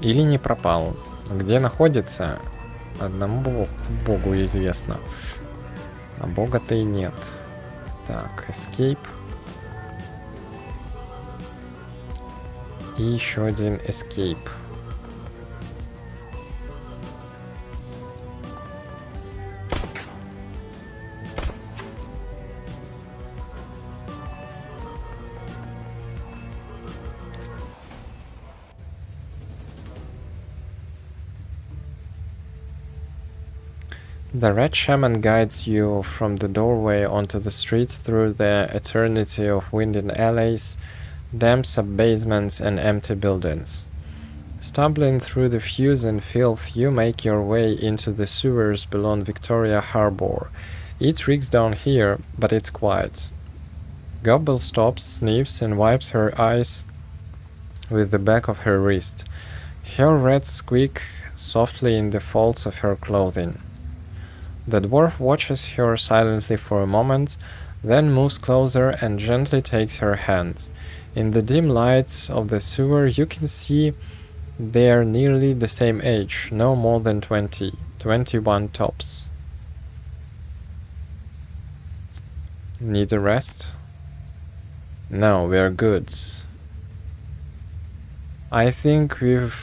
Speaker 1: Или не пропал. Где находится, одному богу известно. А бога-то и нет. Так, escape. И еще один escape. The red shaman guides you from the doorway onto the street through the eternity of winding alleys, damp sub-basements and empty buildings. Stumbling through the fuse and filth, you make your way into the sewers below Victoria Harbour. It reeks down here, but it's quiet. Gobble stops, sniffs, and wipes her eyes with the back of her wrist. Her rats squeak softly in the folds of her clothing. The dwarf watches her silently for a moment, then moves closer and gently takes her hand. In the dim light of the sewer, you can see they are nearly the same age, no more than 20, 21 tops. Need a rest? No, we're good. I think we've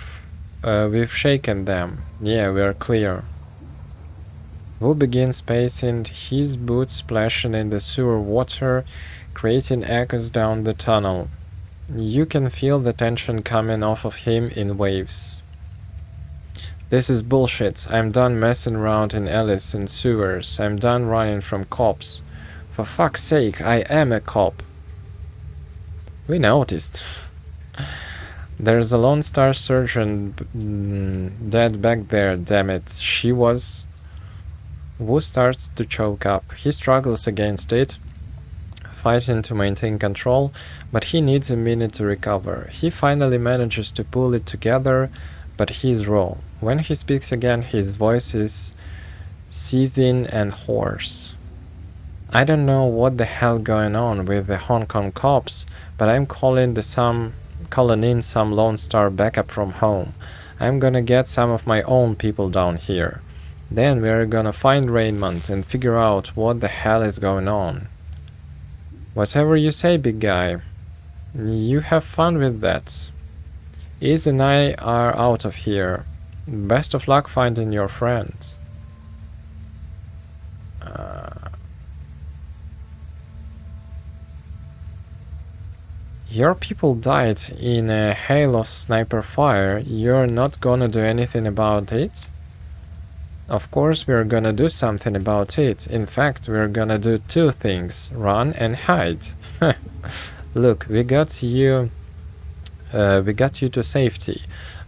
Speaker 1: shaken them. Yeah, we're clear. Wu begins pacing, his boots splashing in the sewer water, creating echoes down the tunnel. You can feel the tension coming off of him in waves. This is bullshit. I'm done messing around in alleys and sewers. I'm done running from cops. For fuck's sake, I am a cop. We noticed. There's a Lone Star surgeon dead back there, damn it. She was... Wu starts to choke up. He struggles against it, fighting to maintain control, but he needs a minute to recover. He finally manages to pull it together, but he's raw. When he speaks again, his voice is seething and hoarse. I don't know what the hell going on with the Hong Kong cops, but I'm calling in some Lone Star backup from home. I'm gonna get some of my own people down here. Then we're gonna find Raymond and figure out what the hell is going on. Whatever you say, big guy. You have fun with that. Iz and I are out of here. Best of luck finding your friends. Your people died in a hail of sniper fire. You're not gonna do anything about it? Of course we're gonna do something about it. In fact, we're gonna do two things. Run and hide. Look, we got you to safety.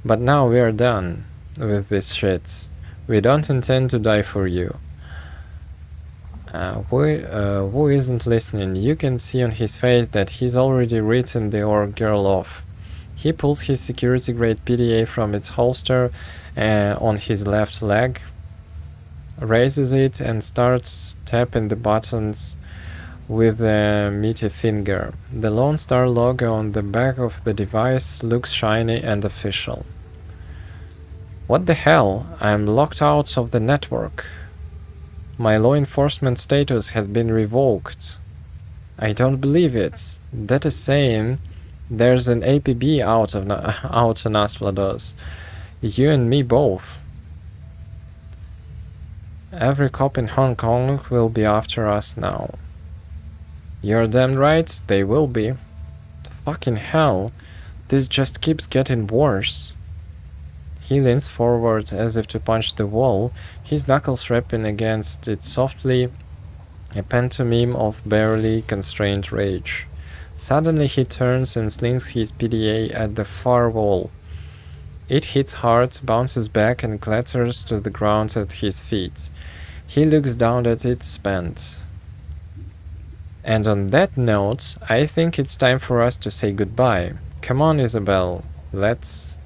Speaker 1: But now we're done with this shit. We don't intend to die for you. Wu isn't listening. You can see on his face that he's already written the orc girl off. He pulls his security-grade PDA from its holster on his left leg, raises it and starts tapping the buttons with a meaty finger. The Lone Star logo on the back of the device looks shiny and official. What the hell? I'm locked out of the network. My law enforcement status has been revoked. I don't believe it. That is saying there's an APB out on Asplados. You and me both. Every cop in Hong Kong will be after us now. You're damn right, they will be. Fucking hell, this just keeps getting worse. He leans forward as if to punch the wall, his knuckles rapping against it softly, a pantomime of barely constrained rage. Suddenly he turns and slings his PDA at the far wall. It hits hard, bounces back and clatters to the ground at his feet. He looks down at it, spent. And on that note, I think it's time for us to say goodbye. Come on, Isabel, let's...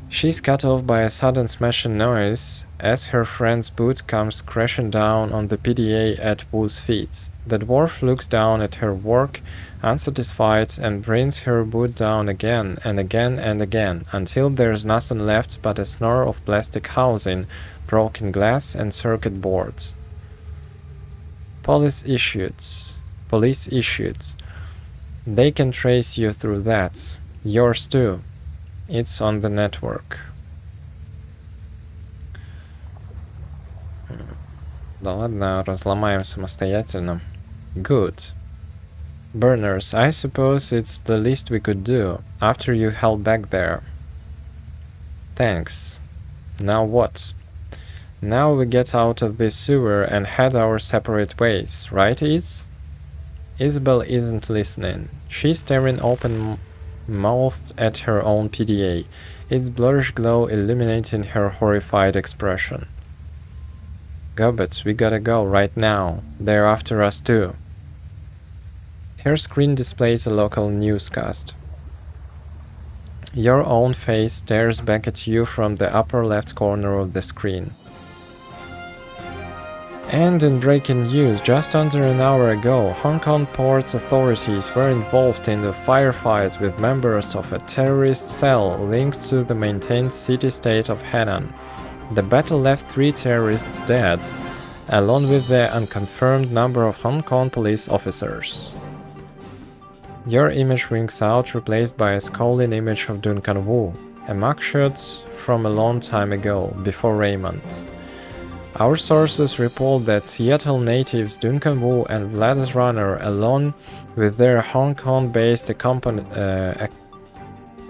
Speaker 1: She's cut off by a sudden smashing noise as her friend's boot comes crashing down on the PDA at Wu's feet. The dwarf looks down at her work, unsatisfied, and brings her boot down again and again and again, until there's nothing left but a snore of plastic housing, broken glass, and circuit boards. Police issued. They can trace you through that. Yours too. It's on the network. Да ладно, разломаем самостоятельно. Good. Burners, I suppose it's the least we could do, after you held back there. Thanks. Now what? Now we get out of this sewer and head our separate ways, right, Iz? Isabel isn't listening. She's staring open-mouthed at her own PDA, its blurrish glow illuminating her horrified expression. Gobbet, we gotta go right now. They're after us too. Her screen displays a local newscast. Your own face stares back at you from the upper left corner of the screen. And in breaking news, just under an hour ago, Hong Kong port authorities were involved in a firefight with members of a terrorist cell linked to the maintained city-state of Henan. The battle left 3 terrorists dead, along with the unconfirmed number of Hong Kong police officers. Your image rings out, replaced by a scowling image of Duncan Wu, a mugshot from a long time ago, before Raymond. Our sources report that Seattle natives Duncan Wu and Gladys Runner, along with their Hong Kong-based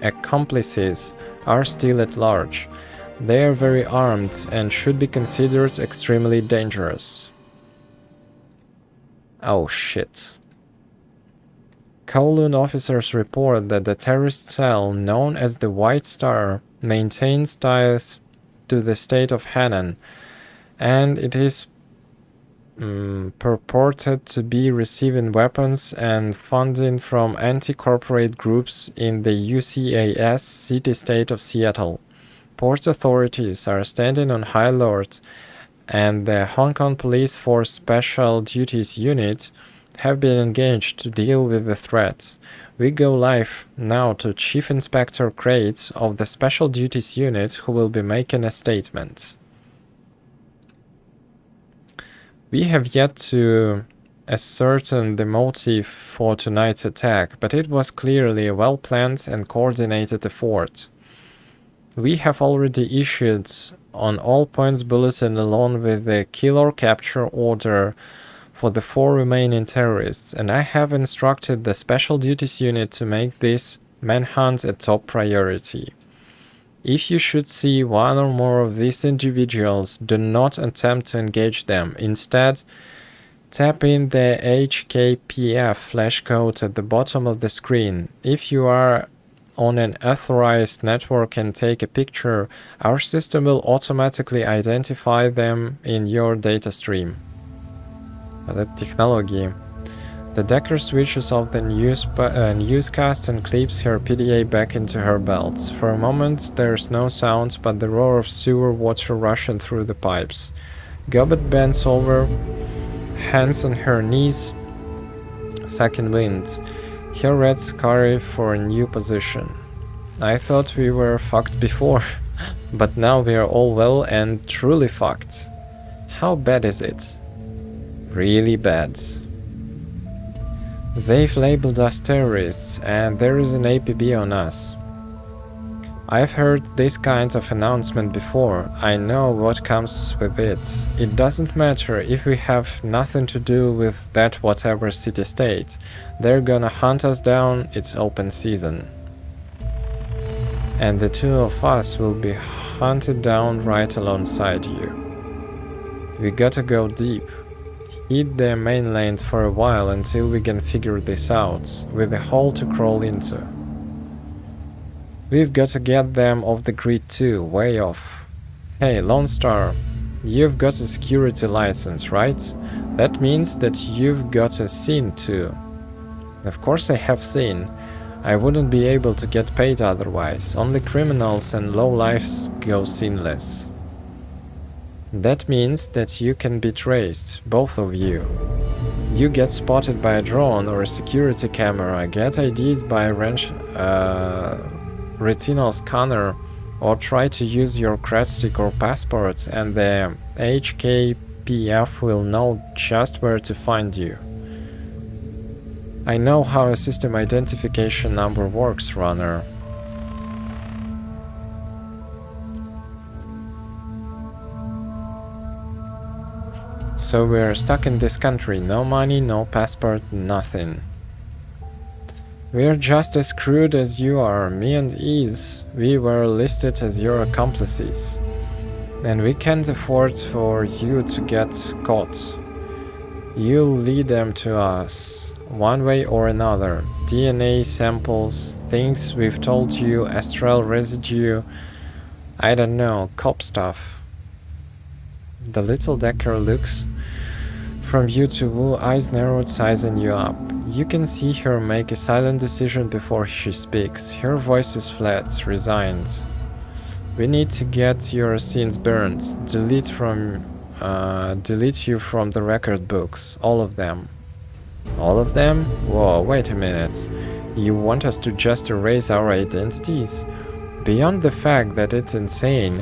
Speaker 1: accomplices, are still at large. They are very armed and should be considered extremely dangerous. Oh shit. Kowloon officers report that the terrorist cell known as the White Star maintains ties to the state of Henan, and it is purported to be receiving weapons and funding from anti-corporate groups in the UCAS city-state of Seattle. Port authorities are standing on high alert, and the Hong Kong Police Force Special Duties Unit have been engaged to deal with the threat. We go live now to Chief Inspector Crates of the Special Duties Unit, who will be making a statement. We have yet to ascertain the motive for tonight's attack, but it was clearly a well-planned and coordinated effort. We have already issued on all points bulletin along with the kill or capture order for the 4 remaining terrorists, and I have instructed the Special Duties Unit to make this manhunt a top priority. If you should see one or more of these individuals, do not attempt to engage them. Instead, tap in the HKPF flashcode at the bottom of the screen. If you are on an authorized network and take a picture, our system will automatically identify them in your data stream. Это технологии. The Decker switches off the newscast and clips her PDA back into her belt. For a moment there's no sound but the roar of sewer water rushing through the pipes. Gobbet bends over, hands on her knees, sucking wind. Her red scurry for a new position. I thought we were fucked before, but now we are all well and truly fucked. How bad is it? Really bad. They've labeled us terrorists, and there is an APB on us. I've heard this kind of announcement before. I know what comes with it. It doesn't matter if we have nothing to do with that whatever city-state. They're gonna hunt us down, it's open season. And the 2 of us will be hunted down right alongside you. We gotta go deep. Hit the mainland for a while until we can figure this out, with a hole to crawl into. We've got to get them off the grid too, way off. Hey, Lone Star, you've got a security license, right? That means that you've got a scene too. Of course I have seen. I wouldn't be able to get paid otherwise. Only criminals and lowlifes go sinless. That means that you can be traced, both of you. You get spotted by a drone or a security camera, get IDs by a retinal scanner, or try to use your cred stick or passport, and the HKPF will know just where to find you. I know how a system identification number works, runner. So we're stuck in this country, no money, no passport, nothing. We're just as screwed as you are, me and Ease. We were listed as your accomplices. And we can't afford for you to get caught. You'll lead them to us, one way or another. DNA samples, things we've told you, astral residue, I don't know, cop stuff. The little Decker looks from you to Wu, eyes narrowed, sizing you up. You can see her make a silent decision before she speaks. Her voice is flat, resigned. We need to get your scenes burned. Delete you from the record books. All of them. All of them? Whoa, wait a minute. You want us to just erase our identities? Beyond the fact that it's insane,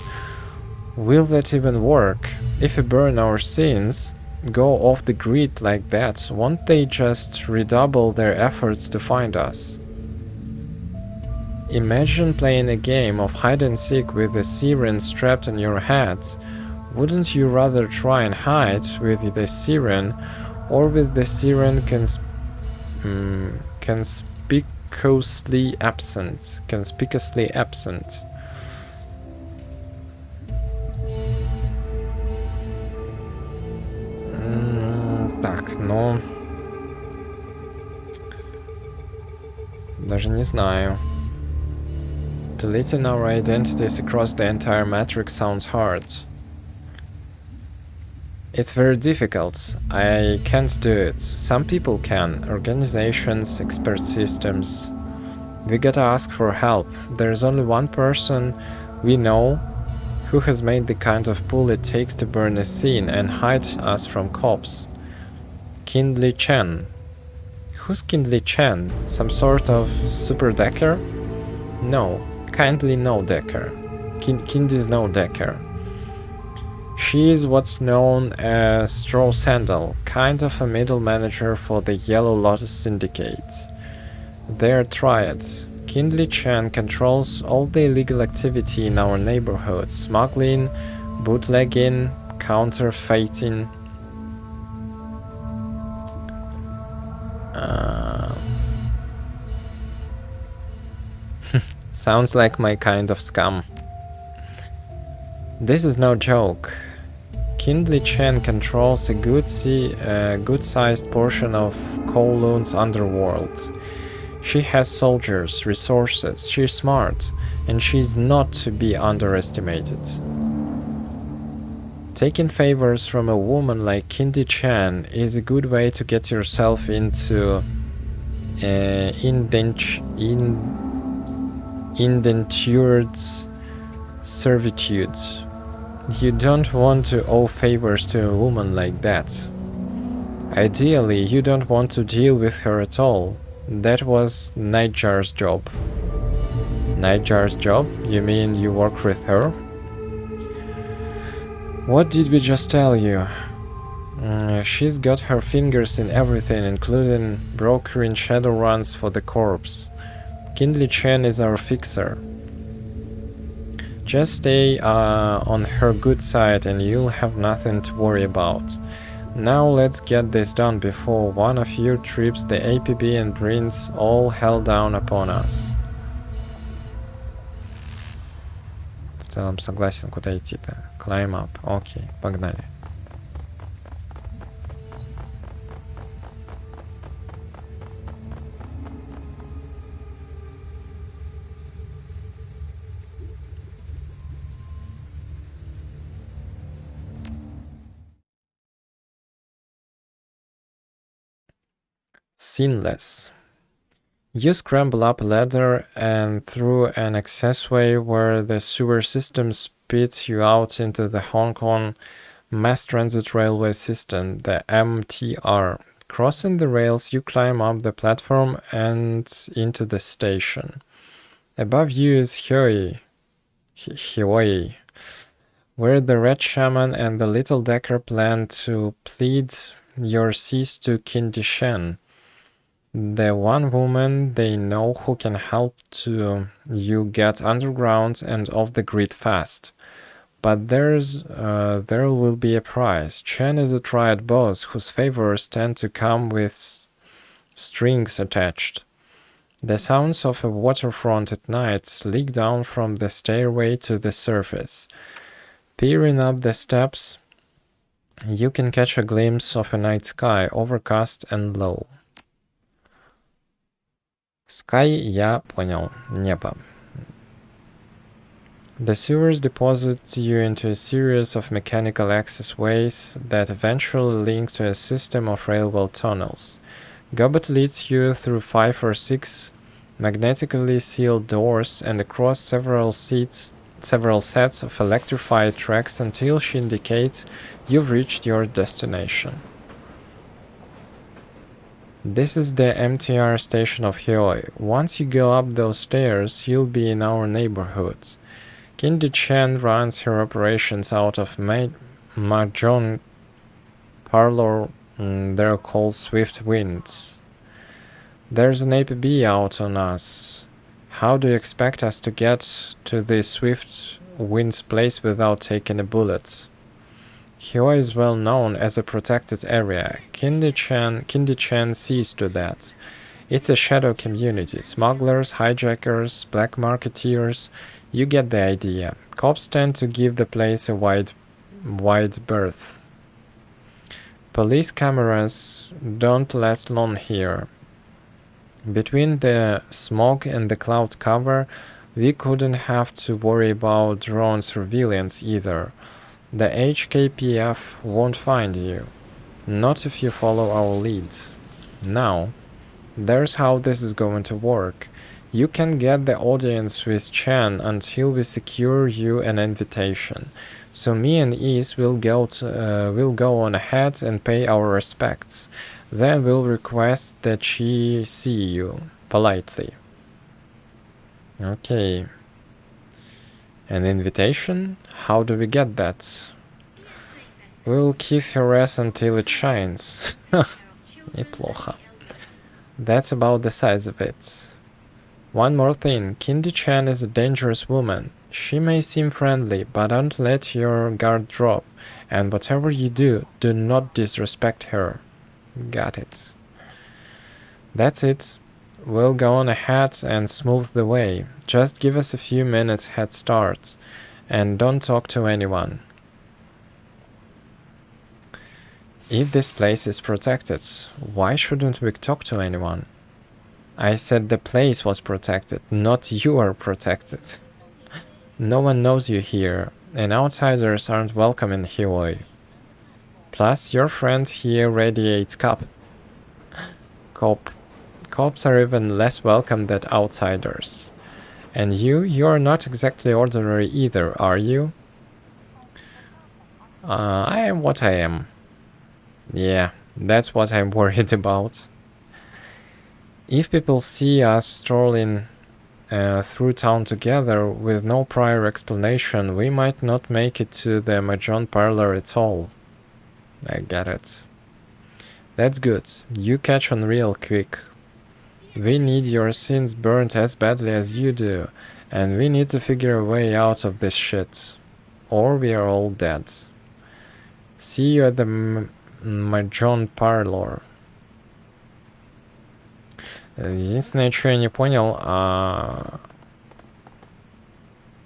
Speaker 1: will that even work? If we burn our scenes, go off the grid like that, won't they just redouble their efforts to find us? Imagine playing a game of hide-and-seek with a siren strapped on your head. Wouldn't you rather try and hide with the siren, or with the siren conspicuously absent? Так, ну... Даже не знаю. Deleting our identities across the entire matrix sounds hard. It's very difficult. I can't do it. Some people can. Organizations, expert systems. We gotta ask for help. There's only one person we know who has made the kind of pull it takes to burn a scene and hide us from cops. Kindly Chen. Who's Kindly Chen? Some sort of super Decker? No. Kindly no Decker. Kindy's no Decker. She is what's known as Straw Sandal, kind of a middle manager for the Yellow Lotus Syndicate. They're triads. Kindly Chen controls all the illegal activity in our neighborhood: smuggling, bootlegging, counterfeiting. Sounds like my kind of scum. This is no joke. Kindly Chen controls a good-sized portion of Kowloon's underworld. She has soldiers, resources, she's smart, and she's not to be underestimated. Taking favors from a woman like Kindly Chen is a good way to get yourself into indentured servitude. You don't want to owe favors to a woman like that. Ideally, you don't want to deal with her at all. That was Nightjar's job. Nightjar's job? You mean you work with her? What did we just tell you? She's got her fingers in everything, including brokering Shadowruns for the corpse. Kindly Chen is our fixer. Just stay on her good side and you'll have nothing to worry about. Now let's get this done before one of you trips the APB and brings all hell down upon us. В целом согласен, куда идти-то. Climb up. Окей, погнали. Seamless. You scramble up a ladder and through an accessway where the sewer system spits you out into the Hong Kong Mass Transit Railway System, the MTR. Crossing the rails, you climb up the platform and into the station. Above you is Hioi, where the Red Shaman and the Little Decker plan to plead your cease to Kindy Shen, the one woman they know who can help you get underground and off the grid fast. But there will be a price. Chen is a triad boss whose favors tend to come with strings attached. The sounds of a waterfront at night leak down from the stairway to the surface. Peering up the steps, you can catch a glimpse of a night sky, overcast and low. Sky, я понял, небо. The sewers deposit you into a series of mechanical access ways that eventually link to a system of railway tunnels. Gobbet leads you through 5 or 6 magnetically sealed doors and across several sets of electrified tracks until she indicates you've reached your destination. This is the MTR station of Hioi. Once you go up those stairs, you'll be in our neighborhood. Kindy Chen runs her operations out of Mahjong Parlor. They're called Swift Winds. There's an APB out on us. How do you expect us to get to this Swift Winds place without taking a bullet? Hioi is well known as a protected area. Kindy Chen sees to that. It's a shadow community. Smugglers, hijackers, black marketeers. You get the idea. Cops tend to give the place a wide berth. Police cameras don't last long here. Between the smoke and the cloud cover, we couldn't have to worry about drone surveillance either. The HKPF won't find you. Not if you follow our leads. Now, there's how this is going to work. You can get the audience with Chen until we secure you an invitation. So me and Is will go on ahead and pay our respects. Then we'll request that she see you politely. Okay. An invitation? How do we get that? We'll kiss her ass until it shines. Неплохо. That's about the size of it. One more thing, Kindy Chen is a dangerous woman. She may seem friendly, but don't let your guard drop. And whatever you do, do not disrespect her. Got it. That's it. We'll go on ahead and smooth the way. Just give us a few minutes head start. And don't talk to anyone. If this place is protected, why shouldn't we talk to anyone? I said the place was protected, not you are protected. No one knows you here, and outsiders aren't welcome in Hioi. Plus, your friend here radiates cop. Cops are even less welcome than outsiders. And you're not exactly ordinary either, are you? I am what I am. Yeah, that's what I'm worried about. If people see us strolling through town together with no prior explanation, we might not make it to the Mahjong Parlor at all. I get it. That's good. You catch on real quick. We need your sins burnt as badly as you do, and we need to figure a way out of this shit. Or we are all dead. See you at the Mahjong Parlor. Единственное, что я не понял,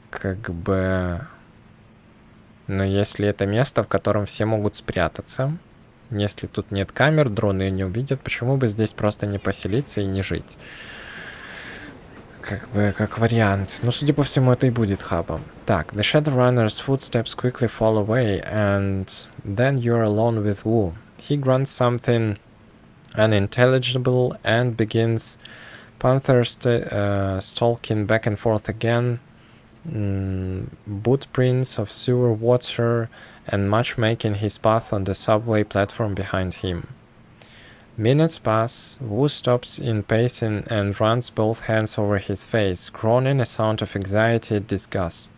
Speaker 1: как бы, но если это место, в котором все могут спрятаться, если тут нет камер, дроны ее не увидят, почему бы здесь просто не поселиться и не жить? Как бы, как вариант. Но, судя по всему, это и будет хабом. Так, the Shadowrunner's footsteps quickly fall away, and then you're alone with Wu. He grunts something unintelligible and begins panther stalking back and forth again boot prints of sewer water, and much making his path on the subway platform behind him. Minutes pass, Wu stops in pacing and runs both hands over his face, groaning a sound of anxiety and disgust.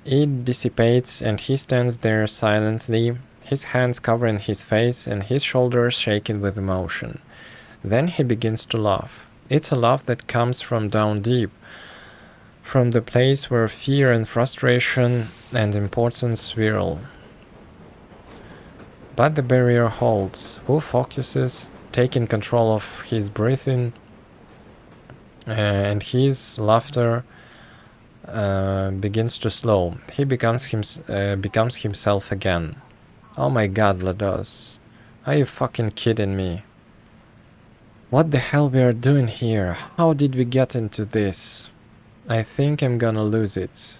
Speaker 1: It dissipates and he stands there silently, his hands covering his face and his shoulders shaking with emotion. Then he begins to laugh. It's a laugh that comes from down deep, from the place where fear and frustration and importance swirl. But the barrier holds. Wu focuses, taking control of his breathing, and his laughter begins to slow. He becomes himself again. Oh my god, Vlados. Are you fucking kidding me? What the hell we are doing here? How did we get into this? I think I'm gonna lose it.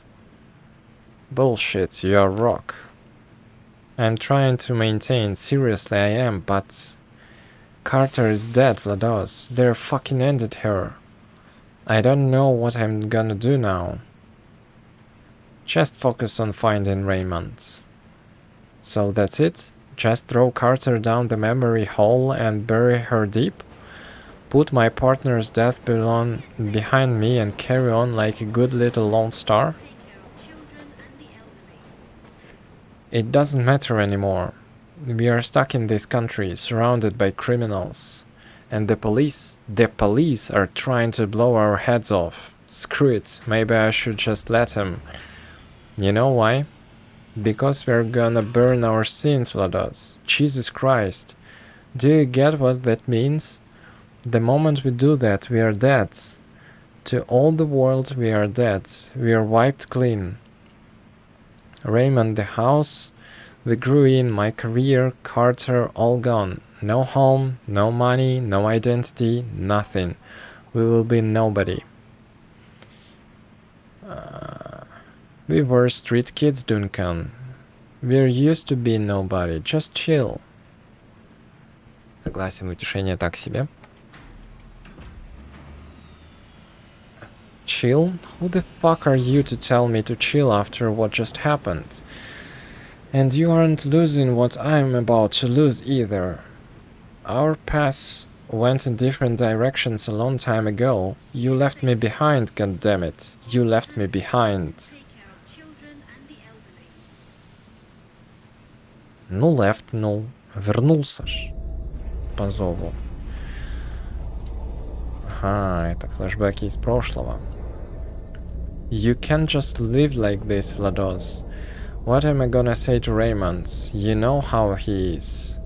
Speaker 1: Bullshit, you're rock. I'm trying to maintain, seriously I am, but... Carter is dead, Vlados. They're fucking ended her. I don't know what I'm gonna do now. Just focus on finding Raymond. So that's it? Just throw Carter down the memory hole and bury her deep? Put my partner's death behind me and carry on like a good little lone star? It doesn't matter anymore. We are stuck in this country, surrounded by criminals. And the police are trying to blow our heads off. Screw it, maybe I should just let him. You know why? Because we're gonna burn our sins, Vlados. Jesus Christ. Do you get what that means? The moment we do that, we are dead. To all the world, we are dead. We are wiped clean. Raymond, the house we grew in, my career, Carter, all gone. No home, no money, no identity, nothing. We will be nobody. We were street kids, Duncan. We're used to being nobody. Just chill. Согласен, утешение так себе. Chill? Who the fuck are you to tell me to chill after what just happened? And you aren't losing what I'm about to lose either. Our paths went in different directions a long time ago. You left me behind, goddammit. You left me behind. Ну, left, ну, вернулся ж по зову. Ага, это флешбеки из прошлого. You can't just live like this, Vlados. What am I gonna say to Raymond? You know how he is.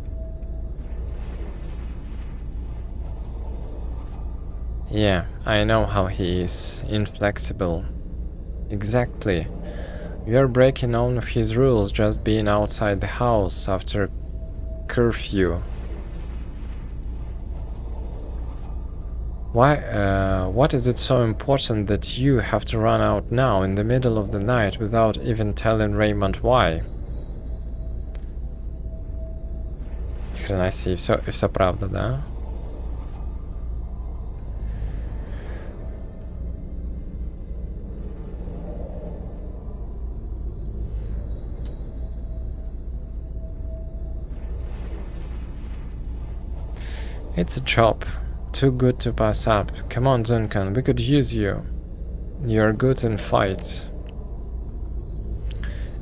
Speaker 1: Yeah, I know how he is. Inflexible. Exactly. You're breaking all of his rules just being outside the house after curfew. What is it so important that you have to run out now in the middle of the night without even telling Raymond why? Хрена себе, все правда, да? It's a job. Too good to pass up. Come on, Duncan, we could use you. You're good in fights.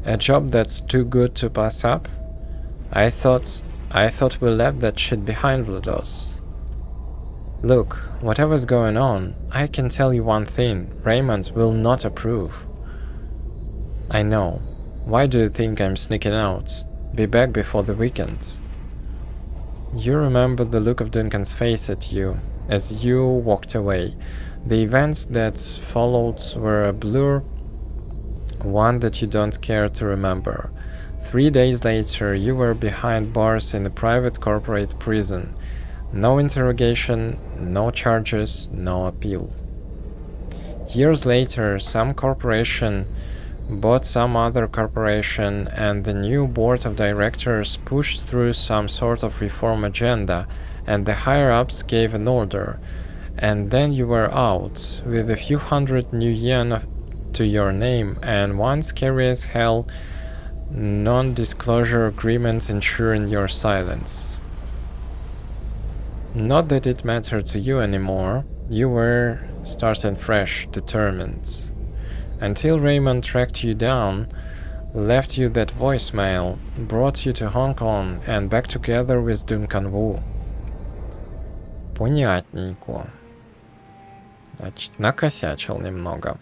Speaker 1: A job that's too good to pass up? I thought we left that shit behind, Vlados. Look, whatever's going on, I can tell you one thing. Raymond will not approve. I know. Why do you think I'm sneaking out? Be back before the weekend. You remember the look of Duncan's face at you as you walked away. The events that followed were a blur, one that you don't care to remember. 3 days later, you were behind bars in a private corporate prison. No interrogation, no charges, no appeal. Years later, some corporation bought some other corporation and the new board of directors pushed through some sort of reform agenda and the higher-ups gave an order. And then you were out with a few hundred new yen to your name, and one scary as hell non-disclosure agreement ensuring your silence. Not that it mattered to you anymore. You were starting fresh, determined. Until Raymond tracked you down, left you that voicemail, brought you to Hong Kong and back together with Duncan Wu. Понятненько. Значит, накосячил немного.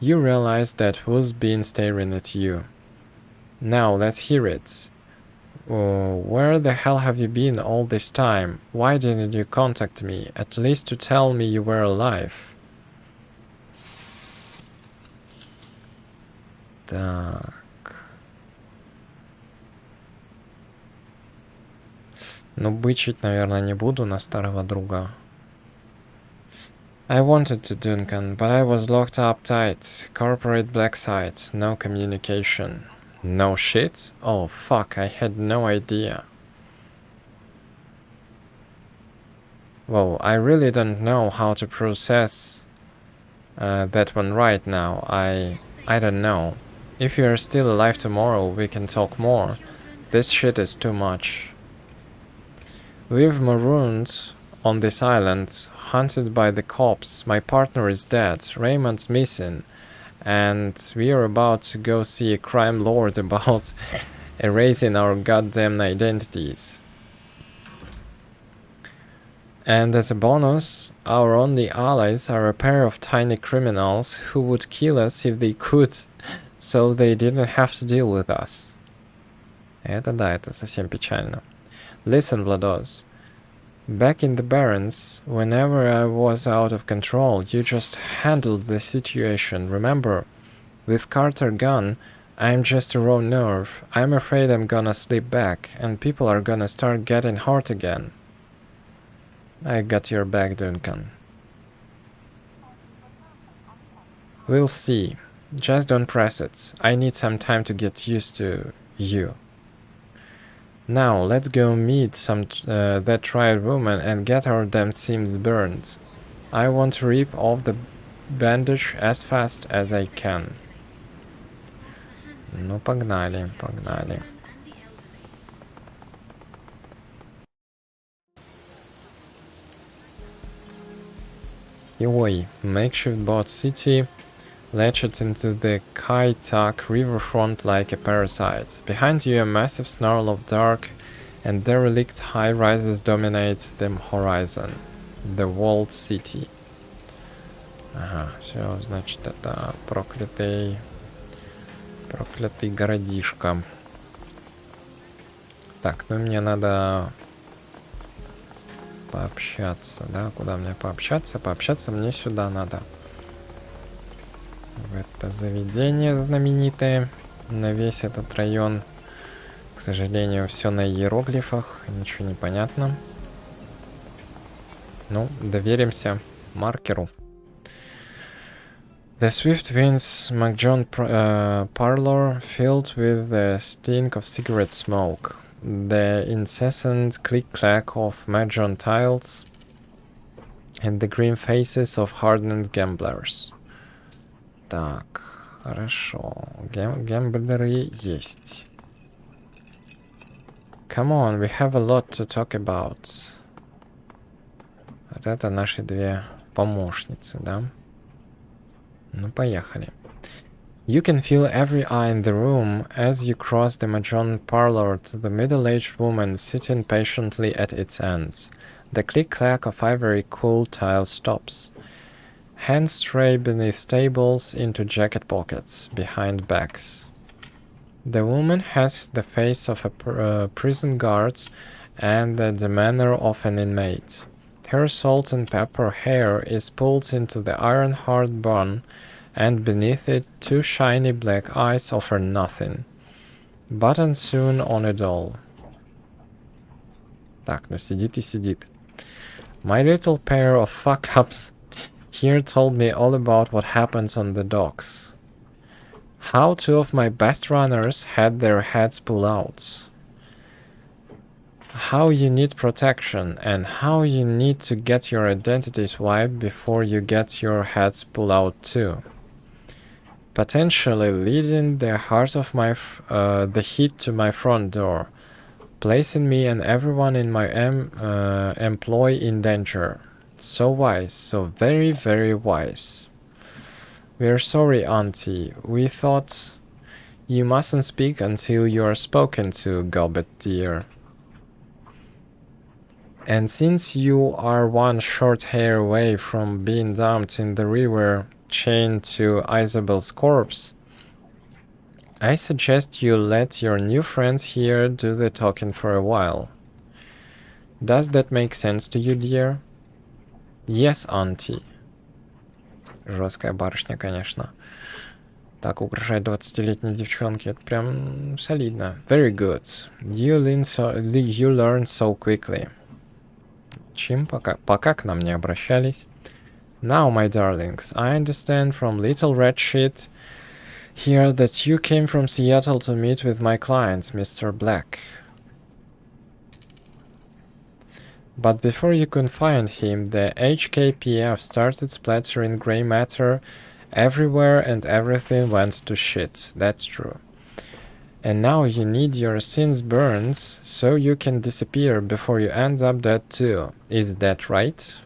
Speaker 1: You realized that Wu's been staring at you. Now, let's hear it. Where the hell have you been all this time? Why didn't you contact me, at least to tell me you were alive? Так. Ну, бычить, наверное, не буду на старого друга. I wanted to, Duncan, but I was locked up tight. Corporate black site, no communication. No shit? Oh fuck, I had no idea. Well, I really don't know how to process that one right now. I don't know. If you are still alive tomorrow, we can talk more. This shit is too much. We've marooned on this island, hunted by the cops. My partner is dead, Raymond's missing, and we are about to go see a crime lord about erasing our goddamn identities. And as a bonus, our only allies are a pair of tiny criminals who would kill us if they could, so they didn't have to deal with us. Это да, это совсем печально. Listen, Vlados. Back in the Barrens, whenever I was out of control, you just handled the situation, remember? With Carter gone, I'm just a raw nerve. I'm afraid I'm gonna slip back, and people are gonna start getting hurt again. I got your back, Duncan. We'll see. Just don't press it. I need some time to get used to you. Now, let's go meet that triad woman and get our damn seams burned. I want to rip off the bandage as fast as I can. Ну, погнали, погнали. Ой, makeshift boat city, latched into the Kai Tak riverfront like a parasite. Behind you a massive snarl of dark and derelict high-rises dominates the horizon. The walled city. Ага, все, значит, это проклятый городишко. Так, ну мне надо пообщаться, да? Куда мне пообщаться? Пообщаться мне сюда надо. В это заведение знаменитое на весь этот район. К сожалению, все на иероглифах, ничего не понятно. Ну, доверимся маркеру. The swift winds McJohn parlor filled with the stink of cigarette smoke, the incessant click-clack of McJohn tiles, and the grim faces of hardened gamblers. Так, хорошо. Гэмблеры есть. Come on, we have a lot to talk about. Вот это наши две помощницы, да? Ну, поехали. You can feel every eye in the room as you cross the Mahjong parlor to the middle-aged woman sitting patiently at its end. The click-clack of ivory cool tile stops. Hands stray beneath tables into jacket pockets, behind backs. The woman has the face of a prison guard and the demeanor of an inmate. Her salt and pepper hair is pulled into the iron-hard bun, and beneath it 2 shiny black eyes offer nothing. Button soon on it all. Так, ну сидит и сидит. My little pair of fuck-ups here told me all about what happens on the docks. How 2 of my best runners had their heads pulled out. How you need protection, and how you need to get your identities wiped before you get your heads pulled out too. potentially leading the heart of the heat to my front door, placing me and everyone in my employ in danger. So wise, so very, very wise. We're sorry, Auntie. We thought you mustn't speak until you are spoken to, Gobbet dear. And since you are one short hair away from being dumped in the river chained to Isabel's corpse, I suggest you let your new friends here do the talking for a while. Does that make sense to you, dear? Yes, Auntie. Жесткая барышня, конечно. Так угрожать 20-летней девчонке, это прям солидно. Very good. You learn so quickly. Чим, пока к нам не обращались. Now, my darlings, I understand from Little Red Sheet here that you came from Seattle to meet with my client, Mr. Black. But before you could find him, the HKPF started splattering gray matter everywhere and everything went to shit. That's true. And now you need your sins burned so you can disappear before you end up dead too. Is that right?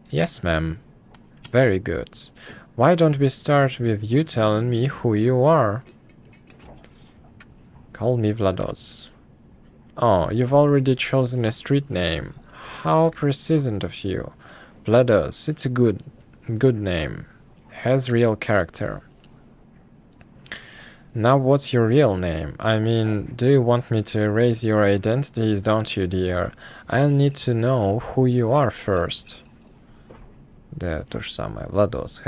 Speaker 1: Yes, ma'am. Very good. Why don't we start with you telling me who you are? Call me Vlados. Oh, you've already chosen a street name. How persistent of you. Vlados, it's a good name. Has real character. Now what's your real name? I mean, do you want me to erase your identities, don't you, dear? I'll need to know who you are first. Да, то же самое. Владос.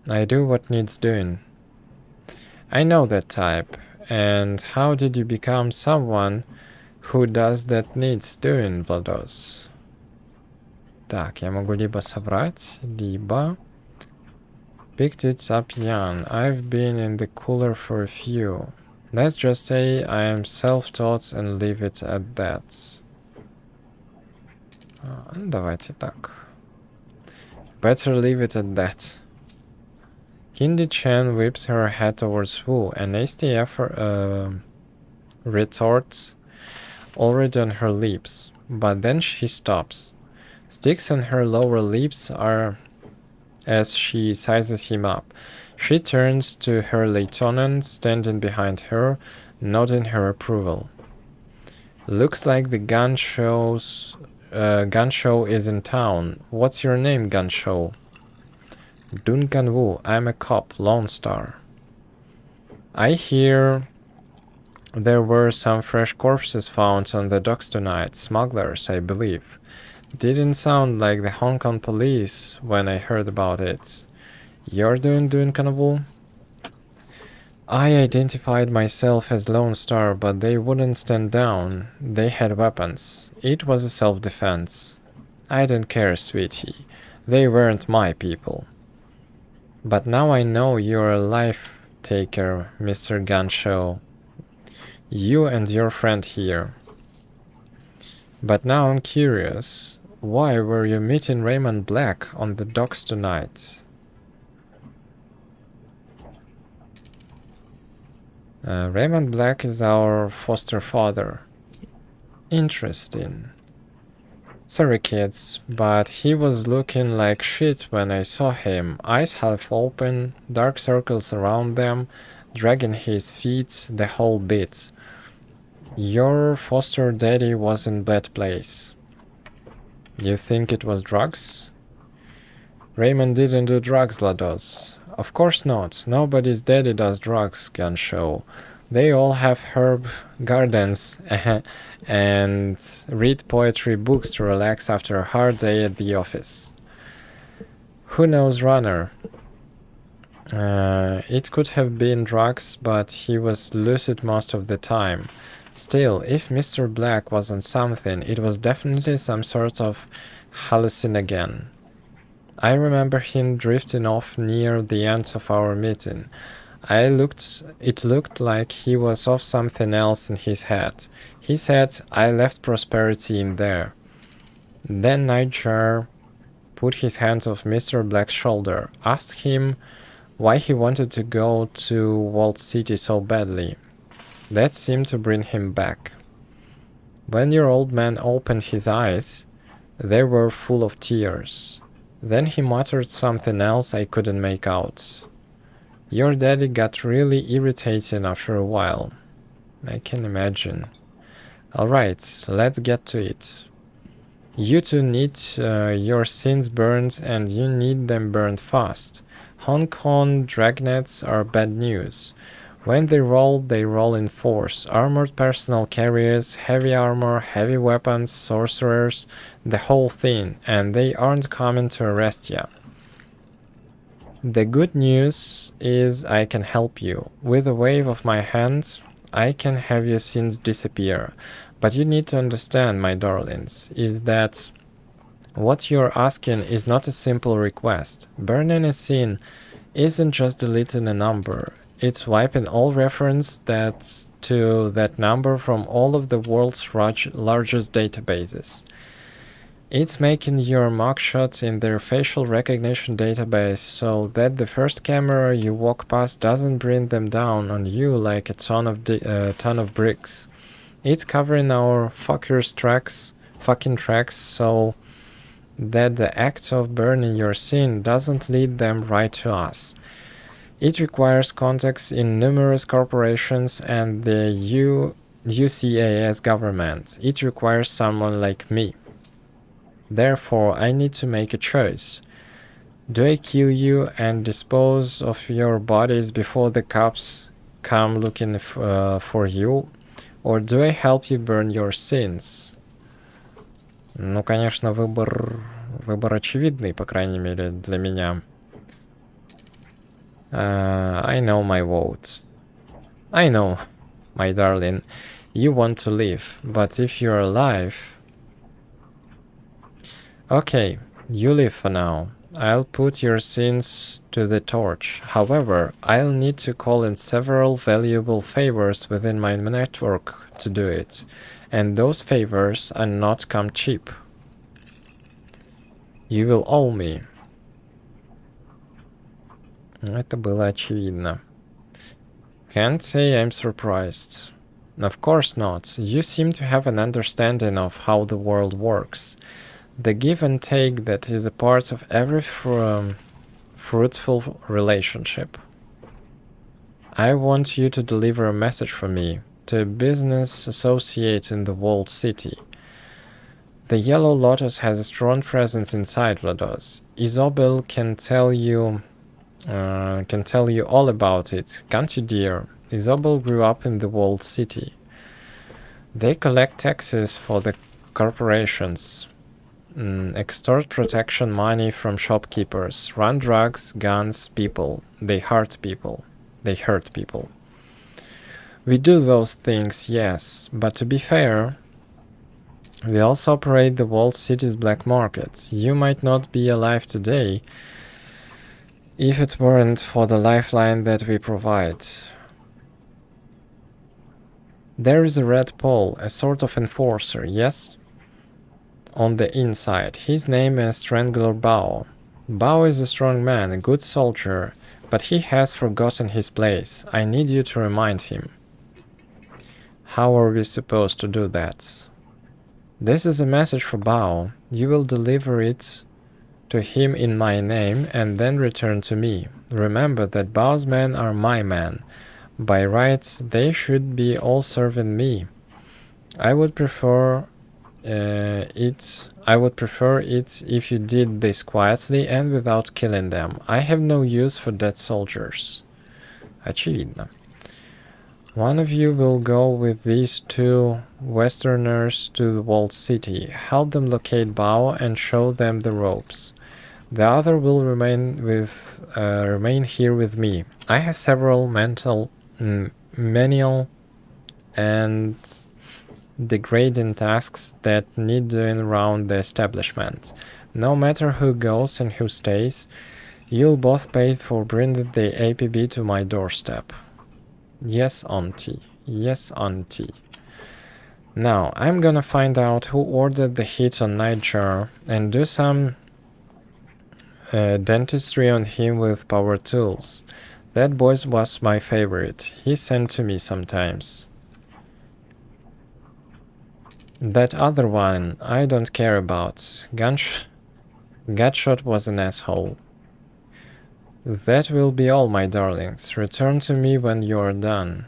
Speaker 1: I do what needs doing. I know that type. And how did you become someone who does that needs doing, Vlados? Так, я могу либо соврать, либо... Picked it up young. I've been in the cooler for a few. Let's just say I am self-taught and leave it at that. Давайте так. Better leave it at that. Kindy Chen whips her head towards Wu, an STF retorts already on her lips, but then she stops. Sticks on her lower lips are as she sizes him up. She turns to her lieutenant standing behind her, nodding her approval. Looks like the gun show is in town. What's your name, gun show? Duncan Wu. I'm a cop, Lone Star. I hear there were some fresh corpses found on the docks tonight. Smugglers, I believe. Didn't sound like the Hong Kong police when I heard about it. You're doing Duncan Wu? I identified myself as Lone Star, but they wouldn't stand down. They had weapons. It was a self-defense. I didn't care, sweetie. They weren't my people. But now I know you're a life-taker, Mr. Gunshow. You and your friend here. But now I'm curious. Why were you meeting Raymond Black on the docks tonight? Raymond Black is our foster father. Interesting. Sorry kids, but he was looking like shit when I saw him. Eyes half open, dark circles around them, dragging his feet, the whole bit. Your foster daddy was in bad place. You think it was drugs? Raymond didn't do drugs, Lados. Of course not. Nobody's daddy does drugs, Gunshow. They all have herb gardens and read poetry books to relax after a hard day at the office. Who knows Runner? It could have been drugs, but he was lucid most of the time. Still, if Mr. Black was on something, it was definitely some sort of hallucinogen. I remember him drifting off near the end of our meeting. It looked like he was off something else in his head. He said, I left prosperity in there. Then Nightjar put his hand on Mr. Black's shoulder, asked him why he wanted to go to Walled City so badly. That seemed to bring him back. When your old man opened his eyes, they were full of tears. Then he muttered something else I couldn't make out. Your daddy got really irritating after a while. I can imagine. Alright, let's get to it. You two need your sins burned, and you need them burned fast. Hong Kong dragnets are bad news. When they roll in force. Armored personal carriers, heavy armor, heavy weapons, sorcerers, the whole thing, and they aren't coming to arrest ya. The good news is I can help you. With a wave of my hand, I can have your sins disappear. But you need to understand, my darlings, is that what you're asking is not a simple request. Burning a sin isn't just deleting a number. It's wiping all reference to that number from all of the world's largest databases. It's making your mugshot in their facial recognition database so that the first camera you walk past doesn't bring them down on you like a ton of bricks. It's covering our fucking tracks so that the act of burning your sin doesn't lead them right to us. It requires contacts in numerous corporations and the UCAS government. It requires someone like me. Therefore, I need to make a choice. Do I kill you and dispose of your bodies before the cops come looking for you? Or do I help you burn your sins? Ну, конечно, выбор очевидный, по крайней мере, для меня. I know my vote. I know, my darling. You want to live, but if you're alive... Okay, you live for now. I'll put your sins to the torch. However, I'll need to call in several valuable favors within my network to do it. And those favors are not come cheap. You will owe me. Это было очевидно. Can't say I'm surprised. Of course not. You seem to have an understanding of how the world works. The give and take that is a part of every fruitful relationship. I want you to deliver a message for me to a business associate in the Walled City. The Yellow Lotus has a strong presence inside Vlados. Isobel can tell you all about it, can't you, dear? Isobel grew up in the Walled City. They collect taxes for the corporations, extort protection money from shopkeepers, run drugs, guns, people. They hurt people. We do those things, yes, but to be fair, we also operate the Walled City's black market. You might not be alive today if it weren't for the lifeline that we provide. There is a Red Pole, a sort of enforcer, yes? On the inside. His name is Strangler Bao. Bao is a strong man, a good soldier, but he has forgotten his place. I need you to remind him. How are we supposed to do that? This is a message for Bao. You will deliver it to him in my name and then return to me. Remember that Bao's men are my men. By rights, they should be all serving me. I would prefer it if you did this quietly and without killing them. I have no use for dead soldiers. Очевидно. One of you will go with these two Westerners to the Walled City, help them locate Bao and show them the ropes. The other will remain here with me. I have several menial and degrading tasks that need doing around the establishment. No matter who goes and who stays, you'll both pay for bringing the APB to my doorstep. Yes, auntie. Yes, auntie. Now, I'm gonna find out who ordered the hit on Nightjar and do some dentistry on him with power tools. That boy was my favorite. He sent to me sometimes. That other one, I don't care about. Gutshot was an asshole. That will be all, my darlings. Return to me when you're done.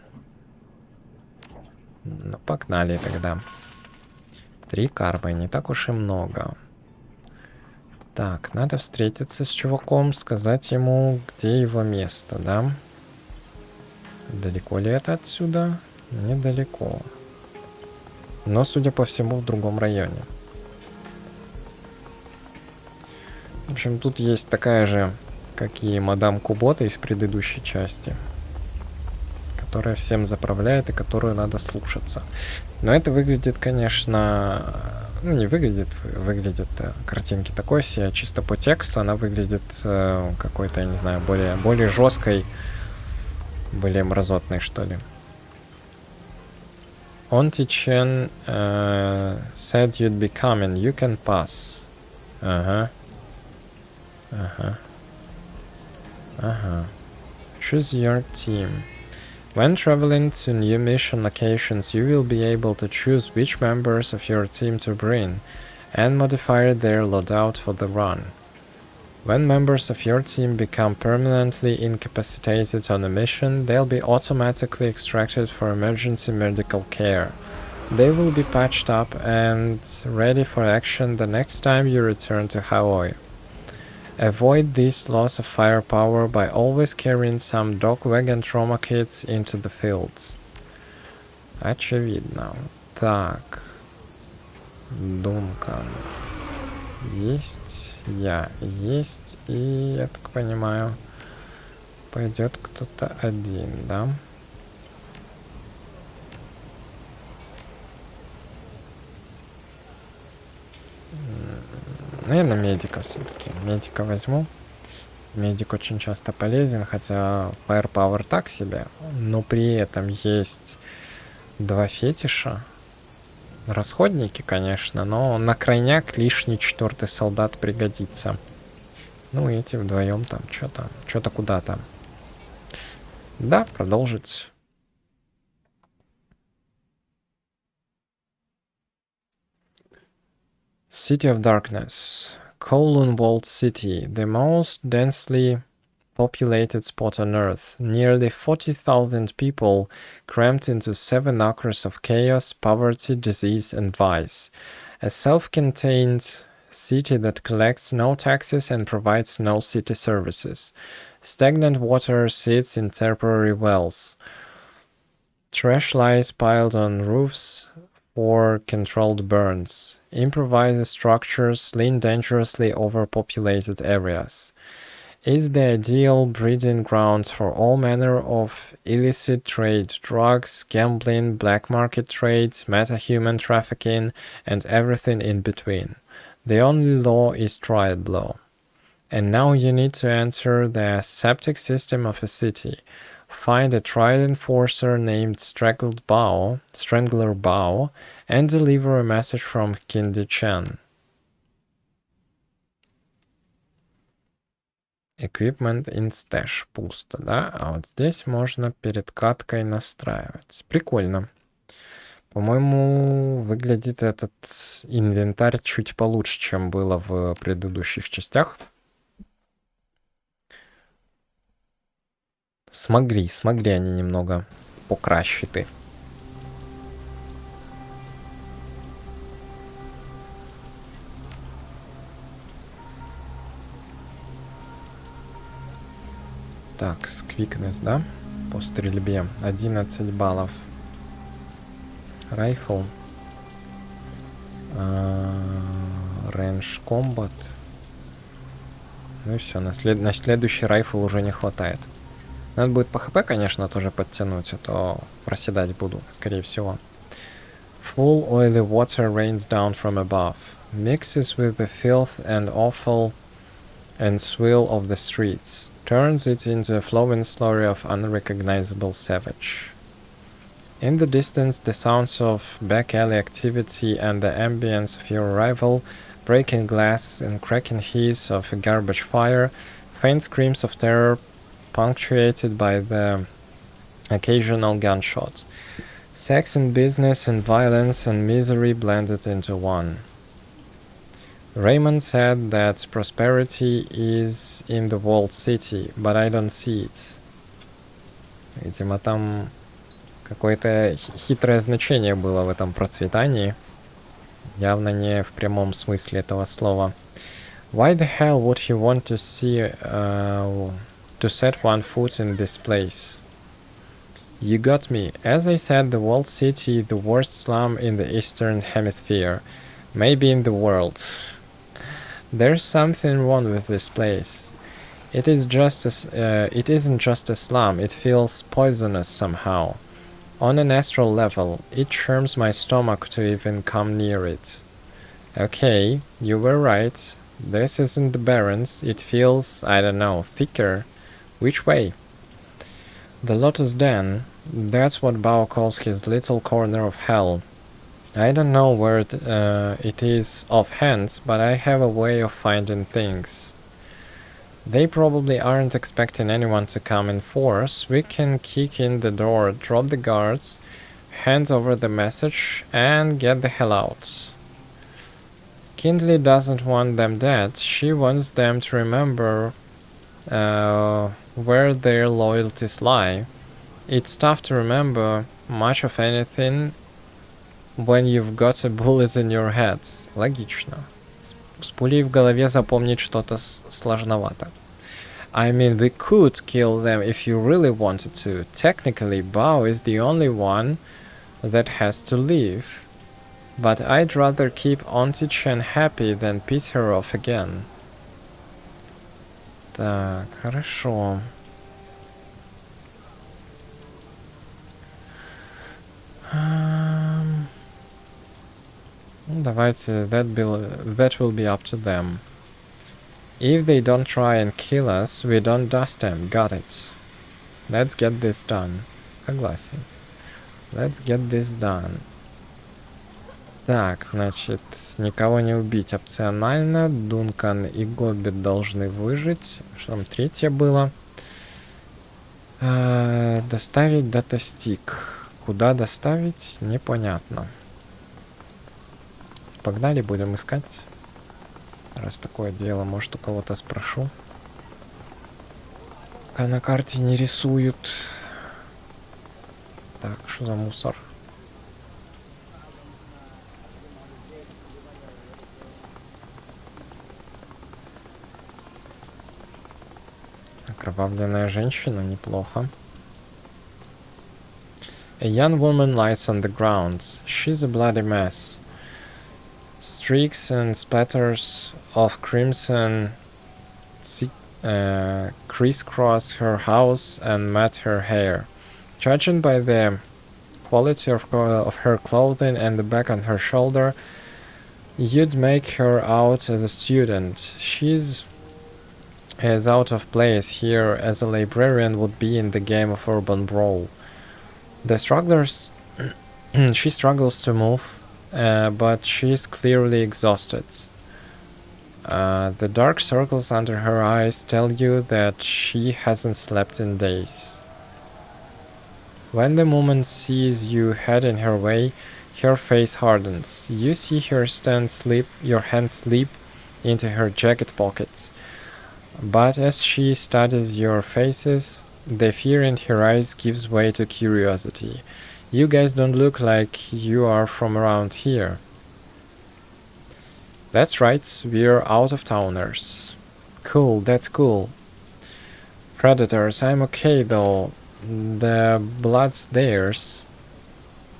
Speaker 1: Ну, погнали тогда. 3 кармы, не так уж и много. Так, надо встретиться с чуваком, сказать ему, где его место, да? Далеко ли это отсюда? Недалеко. Но, судя по всему, в другом районе. В общем, тут есть такая же, как и мадам Кубота из предыдущей части, которая всем заправляет и которую надо слушаться. Но это выглядит, конечно... Ну, не выглядит, выглядит картинки такой себе, чисто по тексту она выглядит какой-то, я не знаю, более жесткой, более мразотной, что ли. Auntie Chen said you'd be coming, you can pass. Ага. Ага. Ага. Choose your team. When traveling to new mission locations, you will be able to choose which members of your team to bring, and modify their loadout for the run. When members of your team become permanently incapacitated on a mission, they'll be automatically extracted for emergency medical care. They will be patched up and ready for action the next time you return to Hawaii. Avoid this loss of firepower by always carrying some dog wagon trauma kits into the fields. Очевидно. Так. Дункан. Есть. Я есть. И, я так понимаю, пойдет кто-то один, да? Наверное, медика все-таки. Медика возьму. Медик очень часто полезен, хотя Firepower так себе. Но при этом есть 2 фетиша. Расходники, конечно, но на крайняк лишний 4-й солдат пригодится. Ну, эти вдвоем там что-то куда-то. Да, продолжить. City of Darkness. Kowloon Walled City, the most densely populated spot on Earth. Nearly 40,000 people crammed into 7 acres of chaos, poverty, disease, and vice. A self-contained city that collects no taxes and provides no city services. Stagnant water sits in temporary wells. Trash lies piled on roofs for controlled burns. Improvised structures lean dangerously over populated areas. Is the ideal breeding ground for all manner of illicit trade, drugs, gambling, black market trade, metahuman trafficking, and everything in between. The only law is triad law. And now you need to enter the septic system of a city. Find a triad enforcer named Strangler Bao, and deliver a message from Kindi Chen. Equipment in stash пусто, да? А вот здесь можно перед каткой настраивать. Прикольно. По-моему, выглядит этот инвентарь чуть получше, чем было в предыдущих частях. Смогли они немного покращити. Так, сквикнес, да? По стрельбе. 11 баллов. Райфл. Рейндж комбат. Ну и все, на следующий райфл уже не хватает. Надо будет по хп, конечно, тоже подтянуть, а то проседать буду, скорее всего. Full oily water rains down from above. Mixes with the filth and offal and swill of the streets. Turns it into a flowing slurry of unrecognizable savage. In the distance, the sounds of back alley activity and the ambience of your arrival, breaking glass and cracking hiss of a garbage fire, faint screams of terror punctuated by the occasional gunshot. Sex and business and violence and misery blended into one. Raymond said that prosperity is in the walled city, but I don't see it. Видимо, там какое-то хитрое значение было в этом процветании. Явно не в прямом смысле этого слова. Why the hell would he want to set one foot in this place? You got me. As I said, the walled city, the worst slum in the Eastern Hemisphere. Maybe in the world. There's something wrong with this place. It isn't just a slum, it feels poisonous somehow. On an astral level, it churns my stomach to even come near it. Okay, you were right. This isn't the Barrens, it feels, I don't know, thicker. Which way? The Lotus Den, that's what Bao calls his little corner of hell. I don't know where it is offhand, but I have a way of finding things. They probably aren't expecting anyone to come in force. We can kick in the door, drop the guards, hand over the message, and get the hell out. Kindly doesn't want them dead. She wants them to remember where their loyalties lie. It's tough to remember much of anything when you've got a bullet in your head. Логично. С пулей в голове запомнить что-то сложновато. I mean, we could kill them if you really wanted to. Technically, Bao is the only one that has to leave. But I'd rather keep Auntie Chen happy than piss her off again. Так, хорошо. Давайте, that will be up to them. If they don't try and kill us, we don't dust them. Got it. Let's get this done. Согласен. Let's get this done. Так, значит, никого не убить опционально. Дункан и Гоббит должны выжить. Что там третье было? Доставить датастик. Куда доставить? Непонятно. Погнали, будем искать. Раз такое дело, может, у кого-то спрошу. Пока на карте не рисуют. Так, что за мусор? Окровавленная женщина, неплохо. A young woman lies on the ground. She's a bloody mess. Streaks and splatters of crimson crisscross her house and mat her hair. Judging by the quality of her clothing and the back on her shoulder, you'd make her out as a student. She's as out of place here as a librarian would be in the game of urban brawl. The strugglers, she struggles to move, but she's clearly exhausted. The dark circles under her eyes tell you that she hasn't slept in days. When the woman sees you heading her way, her face hardens. You see her your hand slip into her jacket pockets. But as she studies your faces, the fear in her eyes gives way to curiosity. You guys don't look like you are from around here. That's right, we're out-of-towners. Cool, that's cool. Predators, I'm okay though. The blood's theirs.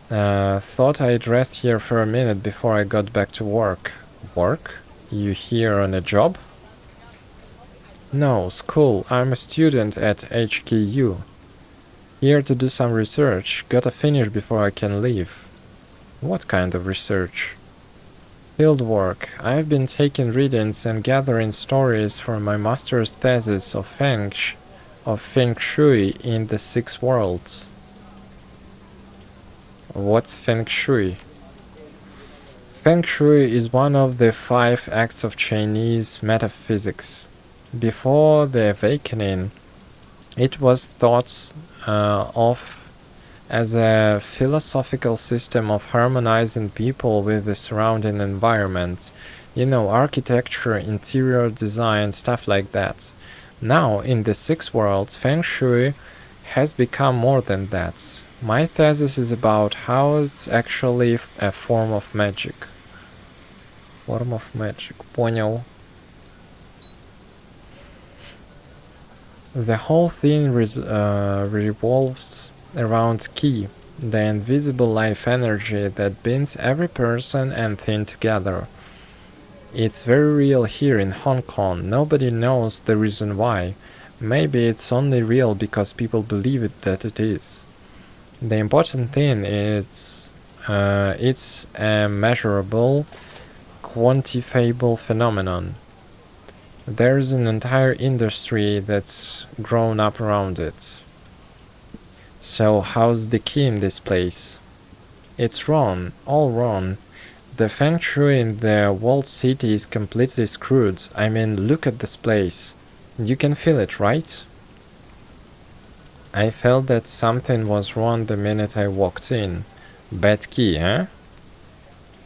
Speaker 1: Thought I'd rest here for a minute before I got back to work. Work? You here on a job? No, school. I'm a student at HKU. Here to do some research. Gotta finish before I can leave. What kind of research? Field work. I've been taking readings and gathering stories for my master's thesis of Feng Shui in the Six Worlds. What's Feng Shui? Feng Shui is one of the 5 acts of Chinese metaphysics. Before the awakening, it was thought of as a philosophical system of harmonizing people with the surrounding environment. You know, architecture, interior design, stuff like that. Now, in the 6 worlds, Feng Shui has become more than that. My thesis is about how it's actually a form of magic. Form of magic. Понял. The whole thing revolves around Qi, the invisible life energy that binds every person and thing together. It's very real here in Hong Kong. Nobody knows the reason why. Maybe it's only real because people believe that it is. The important thing is it's a measurable, quantifiable phenomenon. There's an entire industry that's grown up around it. So how's the key in this place? It's wrong, all wrong. The Feng Shui in the walled city is completely screwed. I mean, look at this place. You can feel it, right? I felt that something was wrong the minute I walked in. Bad key, huh?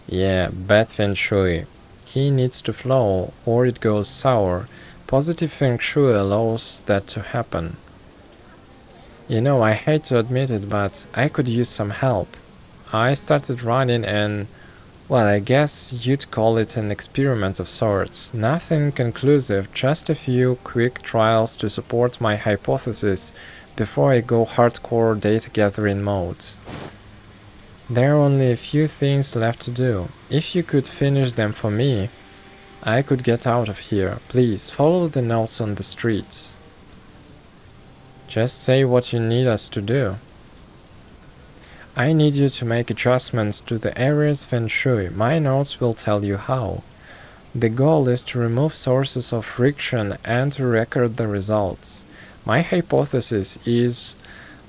Speaker 1: Yeah, bad Feng Shui. Key needs to flow, or it goes sour. Positive Feng Shui allows that to happen. You know, I hate to admit it, but I could use some help. I started running and, well, I guess you'd call it an experiment of sorts. Nothing conclusive, just a few quick trials to support my hypothesis before I go hardcore data gathering mode. There are only a few things left to do. If you could finish them for me, I could get out of here. Please, follow the notes on the street. Just say what you need us to do. I need you to make adjustments to the area's Feng Shui. My notes will tell you how. The goal is to remove sources of friction and to record the results. My hypothesis is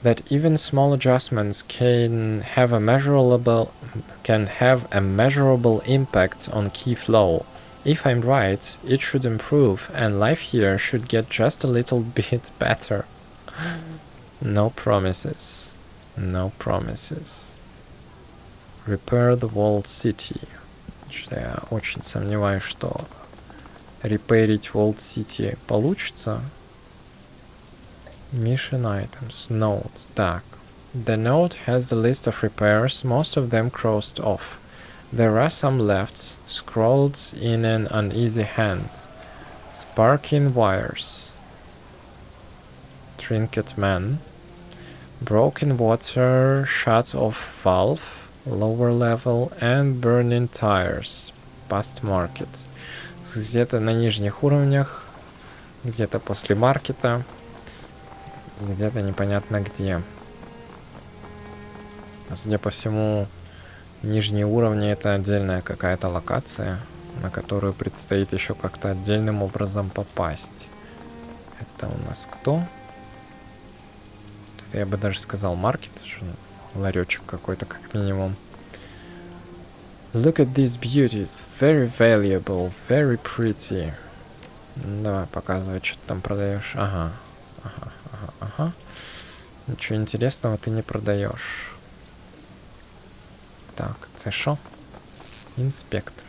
Speaker 1: that even small adjustments can have a measurable impact on key flow. If I'm right, it should improve, and life here should get just a little bit better. No promises. No promises. Repair the walled city. Я очень сомневаюсь, что репейрить walled city получится. Mission items. Note. Так. The note has a list of repairs, most of them crossed off. There are some left, scrawled in an uneasy hand. Sparking wires. Trinket man. Broken water, shut-off valve, lower level, and burning tires. Past market. Где-то на нижних уровнях, где-то после маркета, где-то непонятно где. Судя по всему, нижние уровни — это отдельная какая-то локация, на которую предстоит еще как-то отдельным образом попасть. Это у нас кто? Я бы даже сказал маркет, ларечек какой-то как минимум. Look at these beauties, very valuable, very pretty. Давай, показывай, что ты там продаешь. Ага. Ничего интересного ты не продаешь. Так, це що? Inspect.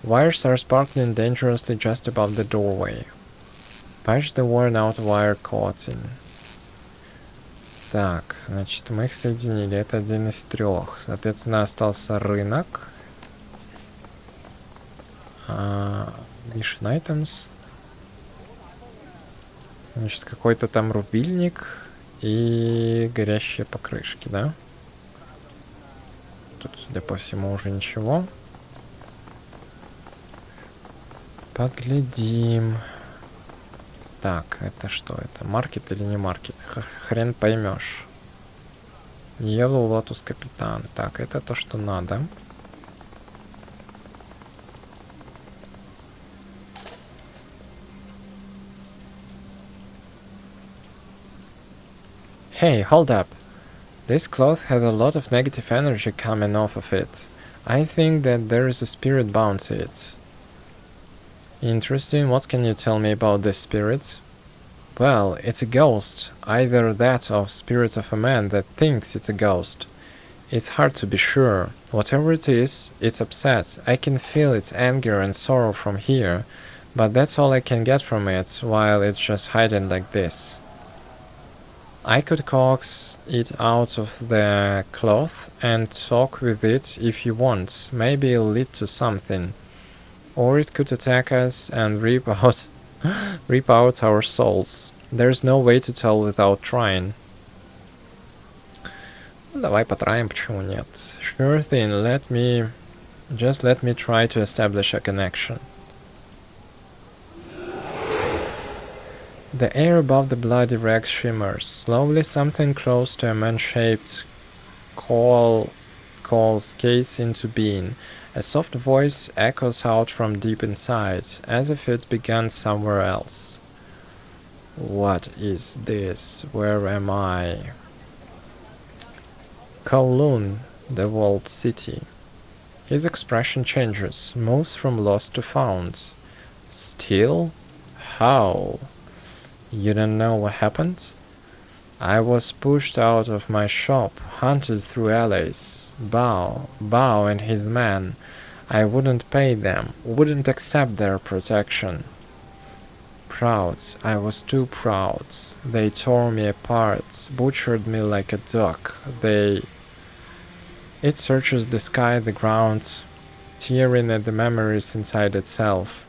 Speaker 1: Wires are sparkling dangerously just above the doorway. Patch the worn out wire coating. Так, значит, мы их соединили. Это один из 3. Соответственно, остался рынок. Mission items. Значит, какой-то там рубильник и горящие покрышки, да? Тут, судя по всему, уже ничего. Поглядим. Так, это что? Это маркет или не маркет? Хрен поймешь. Yellow Lotus Капитан. Так, это то, что надо. Hey, hold up. This cloth has a lot of negative energy coming off of it. I think that there is a spirit bound to it. Interesting. What can you tell me about this spirit? Well, it's a ghost. Either that or spirit of a man that thinks it's a ghost. It's hard to be sure. Whatever it is, it's upset. I can feel its anger and sorrow from here, but that's all I can get from it while it's just hiding like this. I could coax it out of the cloth and talk with it if you want. Maybe it'll lead to something. Or it could attack us and rip out our souls. There's no way to tell without trying. Давай потраим, почему нет? Sure thing, let me try to establish a connection. The air above the bloody wreck shimmers. Slowly something close to a man-shaped coal skates into being. A soft voice echoes out from deep inside, as if it began somewhere else. What is this? Where am I? Kowloon, the walled city. His expression changes, moves from lost to found. Still? How? You don't know what happened? I was pushed out of my shop, hunted through alleys. Bao and his men. I wouldn't pay them, wouldn't accept their protection. Proud, I was too proud. They tore me apart, butchered me like a dog. It searches the sky, the ground, tearing at the memories inside itself.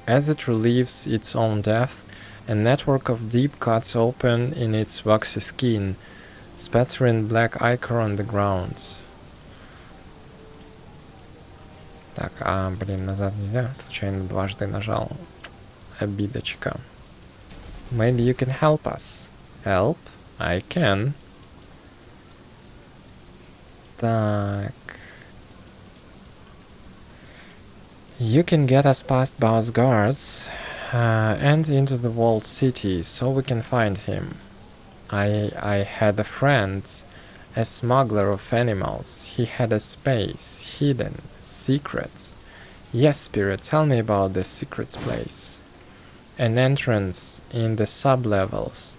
Speaker 1: As it relieves its own death, a network of deep cuts open in its waxy skin, spattering black ichor on the ground. Так, назад нельзя, случайно дважды нажал. Обидочка. Maybe you can help us. Help? I can. Так. You can get us past Bao's guards and into the walled city, so we can find him. I had a friend, a smuggler of animals. He had a space, hidden, secrets. Yes, Spirit, tell me about the secret place. An entrance in the sub-levels.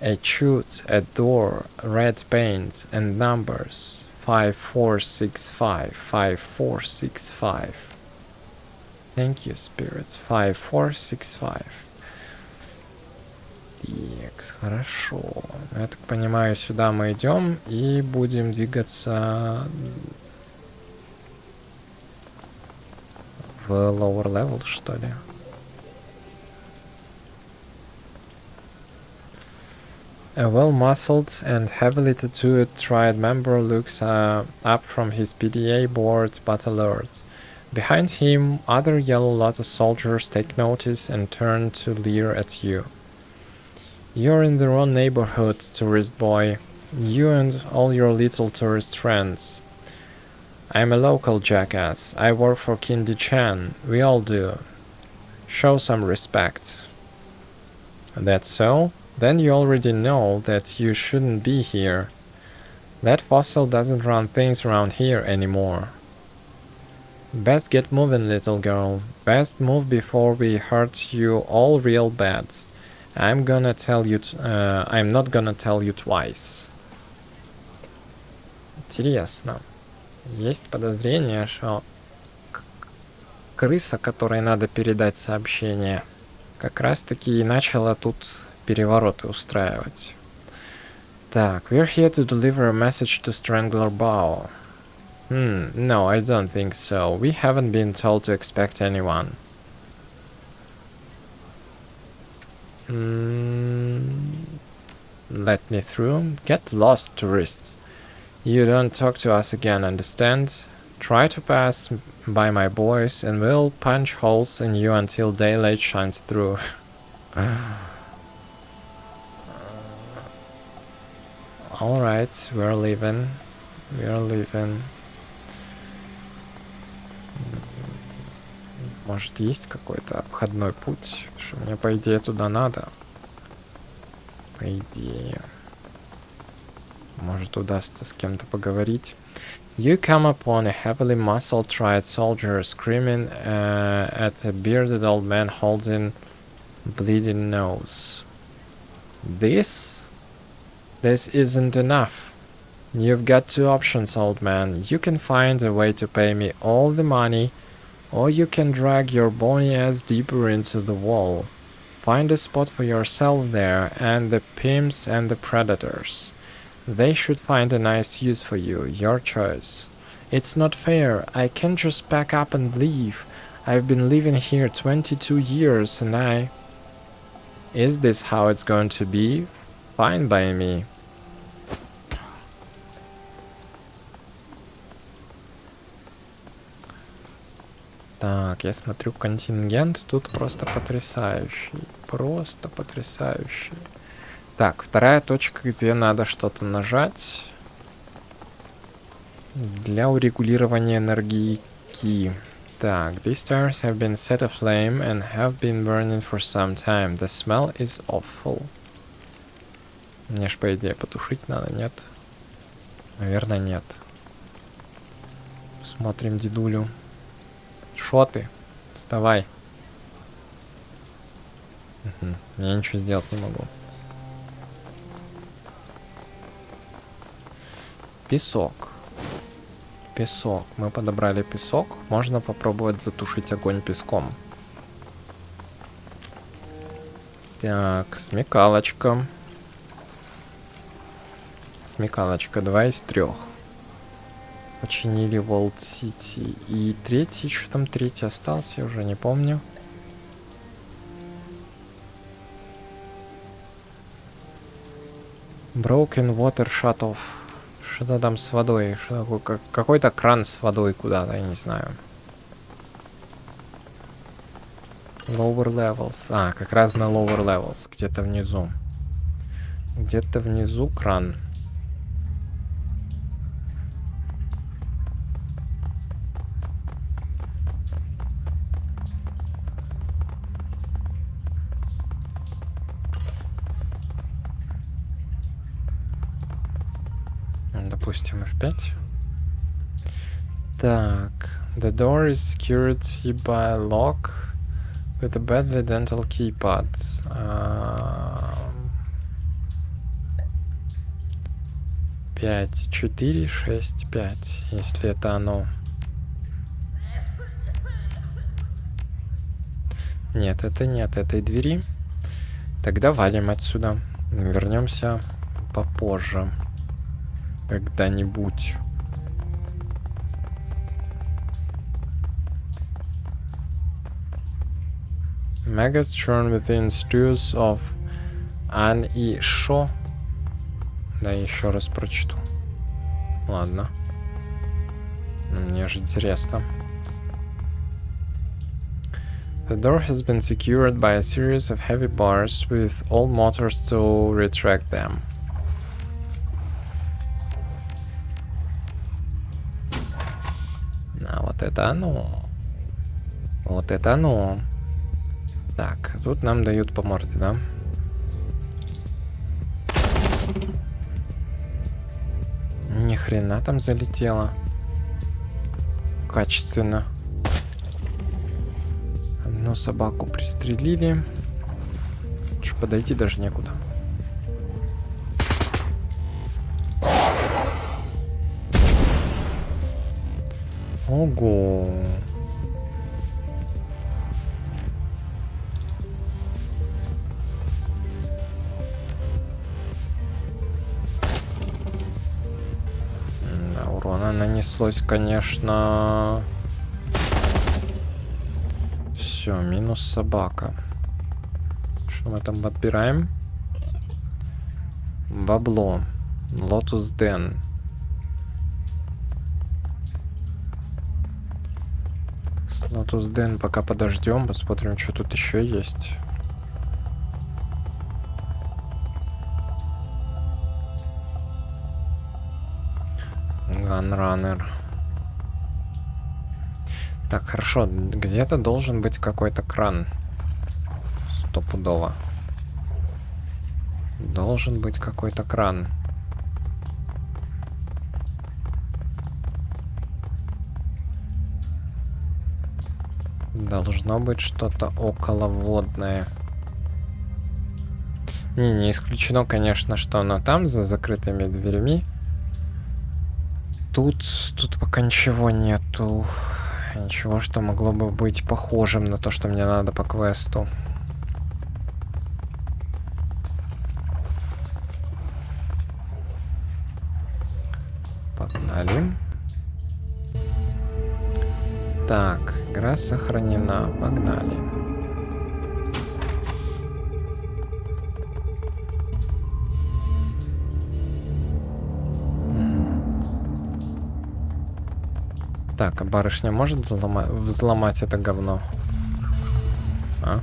Speaker 1: A chute, a door, red paint, and numbers. 5465, 5465. Thank you, Spirit. 5465. Так, хорошо. Я так понимаю, сюда мы идем и будем двигаться в lower level, что ли? A well-muscled and heavily tattooed triad member looks up from his PDA board but alert. Behind him, other Yellow Lotus soldiers take notice and turn to leer at you. You're in the wrong neighborhood, tourist boy. You and all your little tourist friends. I'm a local jackass. I work for Kindy Chan. We all do. Show some respect. That's so? Then you already know that you shouldn't be here. That fossil doesn't run things around here anymore. Best get moving, little girl. Best move before we hurt you all real bad. I'm not gonna tell you twice. Интересно. Есть подозрение, что крыса, которой надо передать сообщение, как раз-таки и начала тут перевороты устраивать. Так, we're here to deliver a message to Strangler Bao. No, I don't think so. We haven't been told to expect anyone. Let me through. Get lost, tourists. You don't talk to us again, understand? Try to pass by my boys and we'll punch holes in you until daylight shines through. Alright, we're leaving. Может, есть какой-то обходной путь? Что мне, по идее, туда надо. По идее. Может, удастся с кем-то поговорить. You come upon a heavily muscle-tried soldier screaming at a bearded old man holding bleeding nose. This isn't enough. You've got two options, old man. You can find a way to pay me all the money, or you can drag your bony ass deeper into the wall. Find a spot for yourself there, and the pimps and the predators. They should find a nice use for you, your choice. It's not fair. I can't just pack up and leave. I've been living here 22 years and I... Is this how it's going to be? Fine by me. Так, я смотрю, контингент тут просто потрясающий. Просто потрясающий. Так, вторая точка, где надо что-то нажать для урегулирования энергии Ки. Так, these stars have been set aflame and have been burning for some time. The smell is awful. Мне ж, по идее, потушить надо, нет? Наверное, нет. Смотрим дедулю. Шо ты? Вставай. Я ничего сделать не могу. Песок. Песок. Мы подобрали песок. Можно попробовать затушить огонь песком. Так, смекалочка. Смекалочка. 2 из 3. Починили Волт Сити. И третий, что там третий остался, я уже не помню. Broken Water Shut-off. Что-то там с водой. Что такое? Какой-то кран с водой куда-то, я не знаю. Lower Levels. А, как раз на Lower Levels. Где-то внизу. Где-то внизу кран. Допустим, F5. Так. The door is secured by a lock with a badly dental keypad. 5, 4, 6, 5. Если это оно. Нет, это нет этой двери. Тогда валим отсюда. Вернемся попозже. Когда-нибудь. Megas churn within stews of an и шо. Да, еще раз прочту. Ладно. Мне же интересно. The door has been secured by a series of heavy bars with all motors to retract them. А вот это оно. Вот это оно. Так, тут нам дают по морде, да? Ни хрена там залетело. Качественно. Одну собаку пристрелили. Чё, подойти даже некуда. Ого. Да, урона нанеслось, конечно. Все, минус собака. Что мы там подбираем? Бабло. Лотус Ден. Лотус Ден пока подождем, посмотрим, что тут еще есть. Ганраннер. Так, хорошо. Где-то должен быть какой-то кран. Стопудово. Должен быть какой-то кран. Должно быть что-то околоводное. Не исключено, конечно, что оно там, за закрытыми дверями. Тут пока ничего нету. Ничего, что могло бы быть похожим на то, что мне надо по квесту. Погнали. Так, игра сохранена. Погнали. Так, а барышня может взломать это говно? А?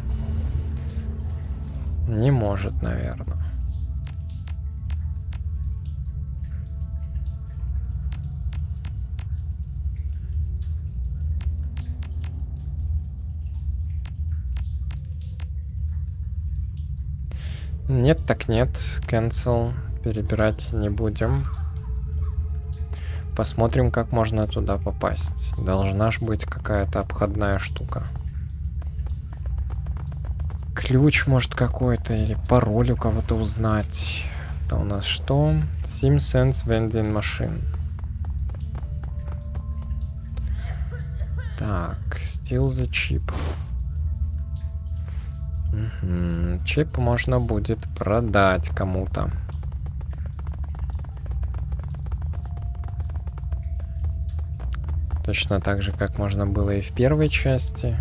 Speaker 1: Не может, наверное. Нет, так нет. Cancel. Перебирать не будем. Посмотрим, как можно туда попасть. Должна ж быть какая-то обходная штука. Ключ, может, какой-то, или пароль у кого-то узнать. Это у нас что? Sim Sense Vending Machine. Так, Steal the Chip. Угу. Чип можно будет продать кому-то. Точно так же, как можно было и в первой части.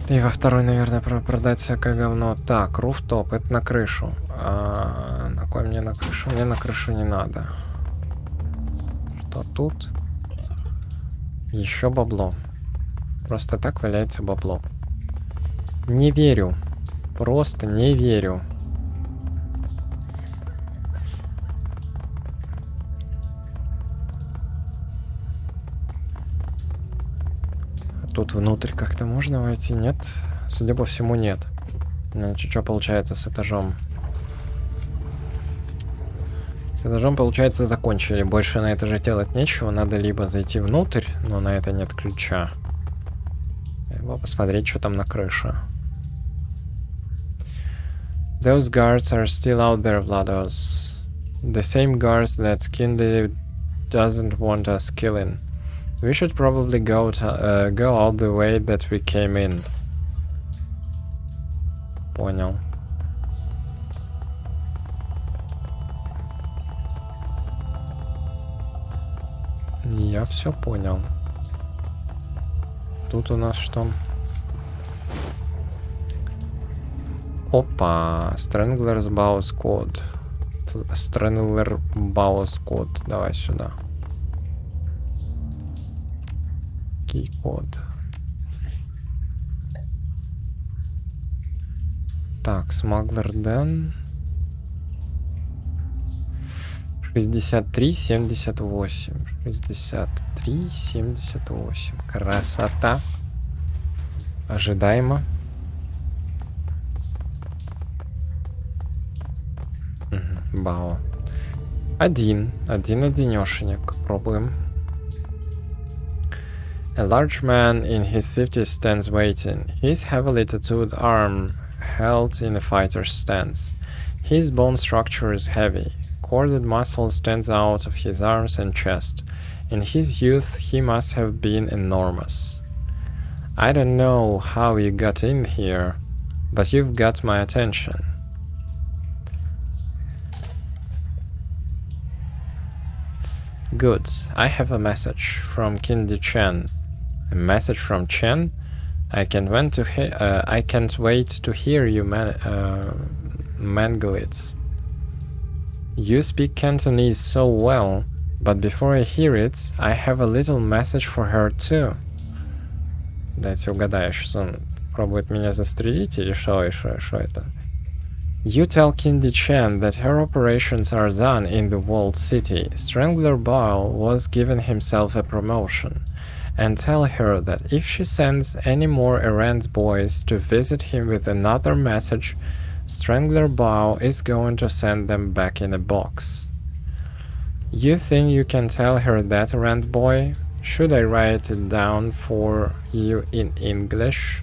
Speaker 1: И во второй, наверное, продать всякое говно. Так, руфтоп, это на крышу. На кой мне на крышу? Мне на крышу не надо. Что тут? Еще бабло. Просто так валяется бабло. Не верю. Просто не верю. Тут внутрь как-то можно войти? Нет? Судя по всему, нет. Значит, что получается с этажом? С этажом, получается, закончили. Больше на этаже делать нечего. Надо либо зайти внутрь, но на это нет ключа. Либо посмотреть, что там на крыше. Those guards are still out there, Vlados. The same guards that Kindy doesn't want us killing. We should probably go out the way that we came in. Понял. Я все понял. Тут у нас что? Опа, Strangler's Bows Code. Strangler Bows Code. Давай сюда. Код. Так, Smuggler Den. 63-78. 63-78. Красота. Ожидаемо. Угу, бао. Одинешенек. Пробуем. A large man in his 50s stands waiting. His heavily tattooed arm held in a fighter's stance. His bone structure is heavy. Corded muscle stands out of his arms and chest. In his youth, he must have been enormous. I don't know how you got in here, but you've got my attention. Good. I have a message from Kindy Chen. A message from Chen? I can't wait to hear you mangle it. You speak Cantonese so well, but before I hear it, I have a little message for her too. Дайте угадаю, что он пробует меня застрелить или что это? You tell Kindy Chen that her operations are done in the walled city. Strangler Bao was given himself a promotion. And tell her that if she sends any more errand boys to visit him with another message, Strangler Bao is going to send them back in a box. You think you can tell her that, errand boy? Should I write it down for you in English?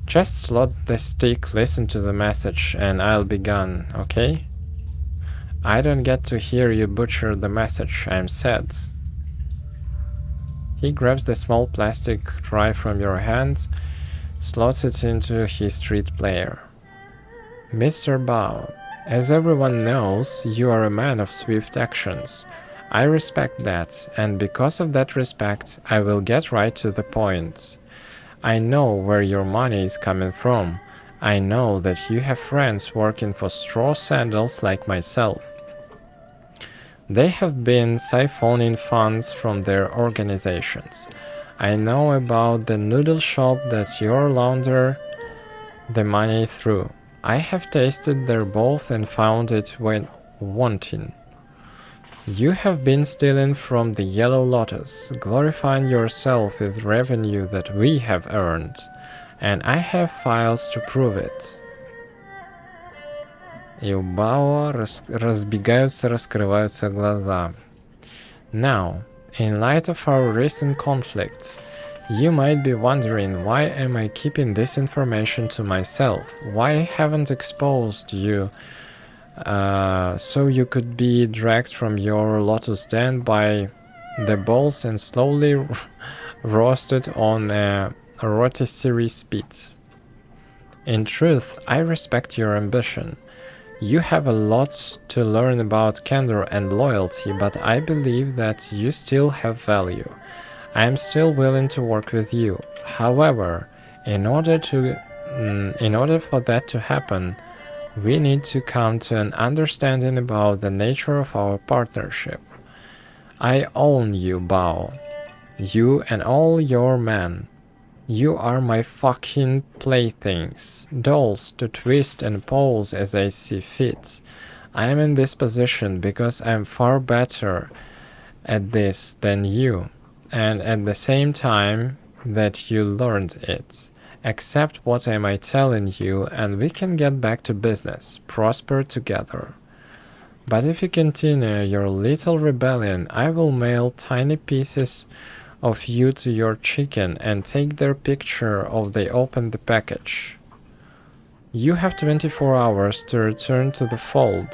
Speaker 1: Just slot the stick, listen to the message, and I'll be gone, okay? I don't get to hear you butcher the message, I'm sad. He grabs the small plastic drive from your hand, slots it into his street player. Mr. Bao, as everyone knows, you are a man of swift actions. I respect that, and because of that respect, I will get right to the point. I know where your money is coming from. I know that you have friends working for straw sandals like myself. They have been siphoning funds from their organizations. I know about the noodle shop that you launder the money through. I have tasted their both and found it when wanting. You have been stealing from the Yellow Lotus, glorifying yourself with revenue that we have earned, and I have files to prove it. И у Бао разбегаются, раскрываются глаза. Now, in light of our recent conflicts, you might be wondering why am I keeping this information to myself? Why I haven't exposed you so you could be dragged from your lotus den by the balls and slowly roasted on a rotisserie spit. In truth, I respect your ambition. You have a lot to learn about candor and loyalty, but I believe that you still have value. I am still willing to work with you. However, in order for that to happen, we need to come to an understanding about the nature of our partnership. I own you, Bao. You and all your men. You are my fucking playthings, dolls to twist and pose as I see fit. I am in this position because I am far better at this than you, and at the same time that you learned it. Accept what I am telling you, and we can get back to business, prosper together. But if you continue your little rebellion, I will mail tiny pieces of you to your chicken and take their picture of they open the package. You have 24 hours to return to the fold.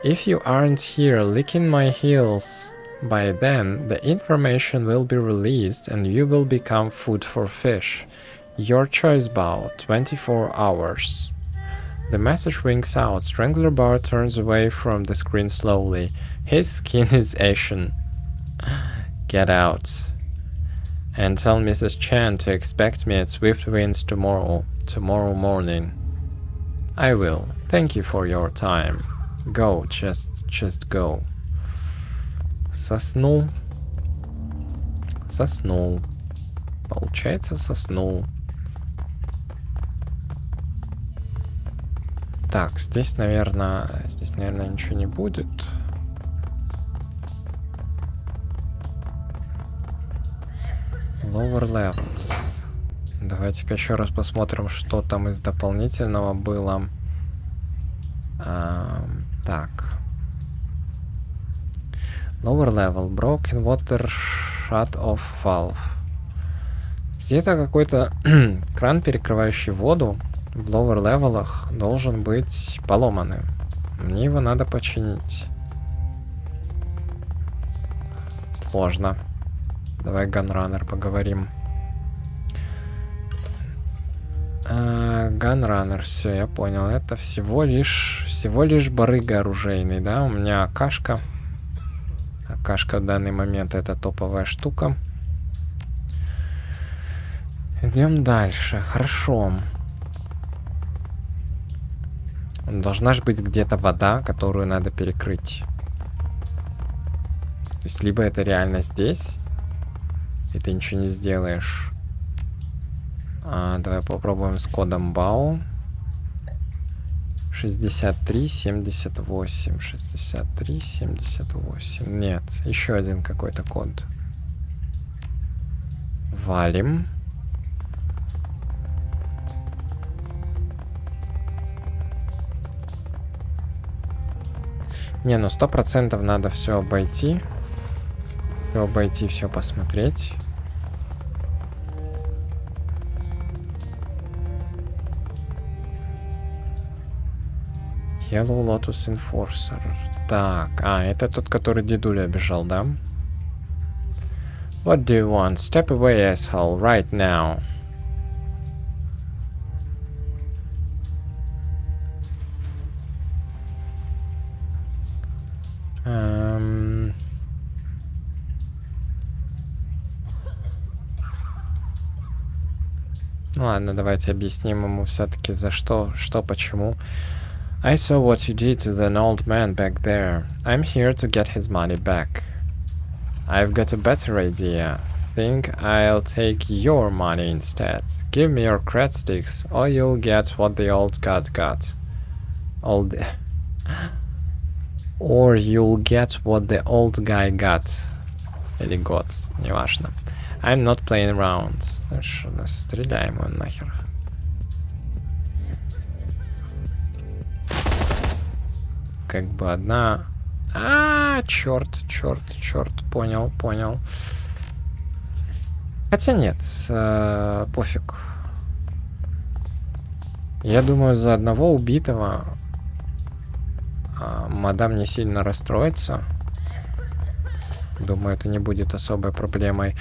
Speaker 1: If you aren't here licking my heels by then, the information will be released and you will become food for fish. Your choice, Bao, 24 hours. The message winks out. Strangler Bar turns away from the screen slowly. His skin is ashen. Get out. And tell Mrs. Chan to expect me at Swift Winds tomorrow morning. I will. Thank you for your time. Go, just go. Соснул. Соснул. Получается, соснул. Так, здесь, наверное, ничего не будет. Lower levels. Давайте-ка еще раз посмотрим, что там из дополнительного было. Так. Lower level. Broken water shut off valve. Где-то какой-то кран, перекрывающий воду, в lower левелах должен быть поломанным. Мне его надо починить. Сложно. Давай Gunrunner поговорим. Gunrunner, все, я понял. Это всего лишь барыга оружейный, да? У меня акашка. Акашка в данный момент это топовая штука. Идем дальше. Хорошо. Должна же быть где-то вода, которую надо перекрыть. То есть либо это реально здесь, и ты ничего не сделаешь. Давай попробуем с кодом BAO. 6378. 6378. Нет, еще один какой-то код. Валим. Не, ну 100% надо все обойти. Все обойти, все посмотреть. Yellow Lotus Enforcer. Так, это тот, который дедуля обижал, да? What do you want? Step away, asshole, right now. Ну ладно, давайте объясним ему все-таки за что, почему. I saw what you did to an old man back there. I'm here to get his money back. I've got a better idea. Think I'll take your money instead. Give me your cred sticks, or you'll get what the old god got. Or you'll get what the old guy got. Или got, неважно. I'm not playing around. Ну что, стреляем его нахер. Как бы одна... черт, понял. Хотя нет, пофиг. Я думаю, за одного убитого мадам не сильно расстроится. Думаю, это не будет особой проблемой.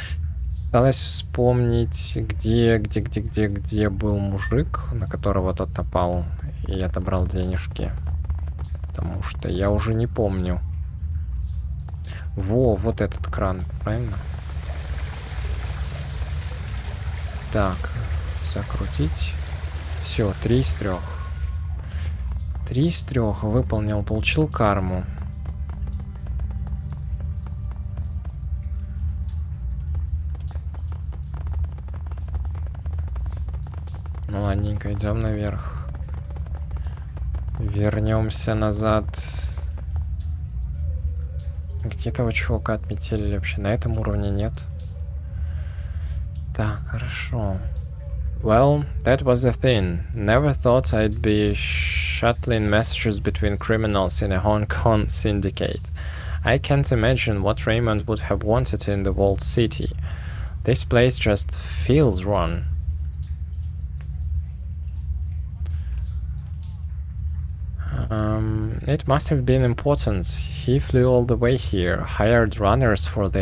Speaker 1: Осталось вспомнить, где был мужик, на которого тот напал и отобрал денежки. Потому что я уже не помню. Во, вот этот кран, правильно? Так, закрутить. Все, 3 из 3. 3 из 3 выполнил, получил карму. Ну ладненько, идем наверх. Вернемся назад. Где этого чувака отметили вообще? На этом уровне нет. Так, хорошо. Well, that was the thing. Never thought I'd be shuttling messages between criminals in a Hong Kong syndicate. I can't imagine what Raymond would have wanted in the walled city. This place just feels wrong. It must have been important. He flew all the way here, hired runners for an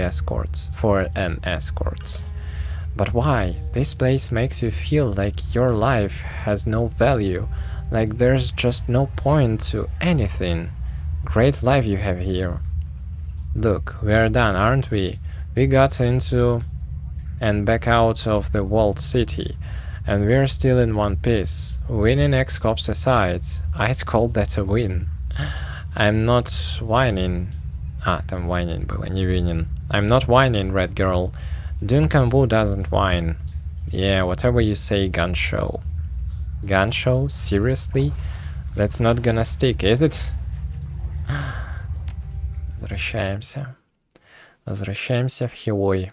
Speaker 1: escort. But why? This place makes you feel like your life has no value, like there's just no point to anything. Great life you have here. Look, we're done, aren't we? We got into and back out of the walled city. And we're still in one piece. Winning X-Cops aside, I'd call that a win. I'm not whining. Там whining было, не winning. I'm not whining, Red Girl. Duncan Wu doesn't whine. Yeah, whatever you say, gun show. Gun show? Seriously? That's not gonna stick, is it? Возвращаемся. Возвращаемся в Хилой.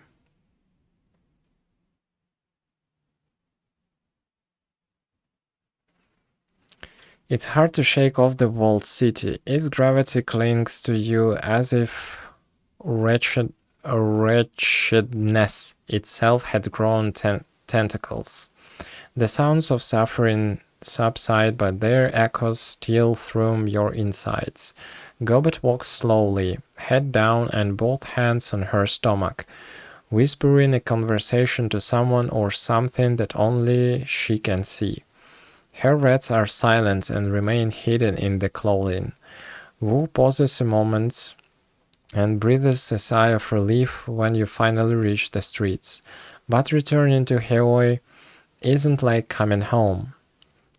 Speaker 1: It's hard to shake off the walled city. Its gravity clings to you as if wretchedness itself had grown tentacles. The sounds of suffering subside, but their echoes steal through your insides. Gobet walks slowly, head down and both hands on her stomach, whispering a conversation to someone or something that only she can see. Her words are silent and remain hidden in the clothing. Wu pauses a moment and breathes a sigh of relief when you finally reach the streets. But returning to Heoi isn't like coming home.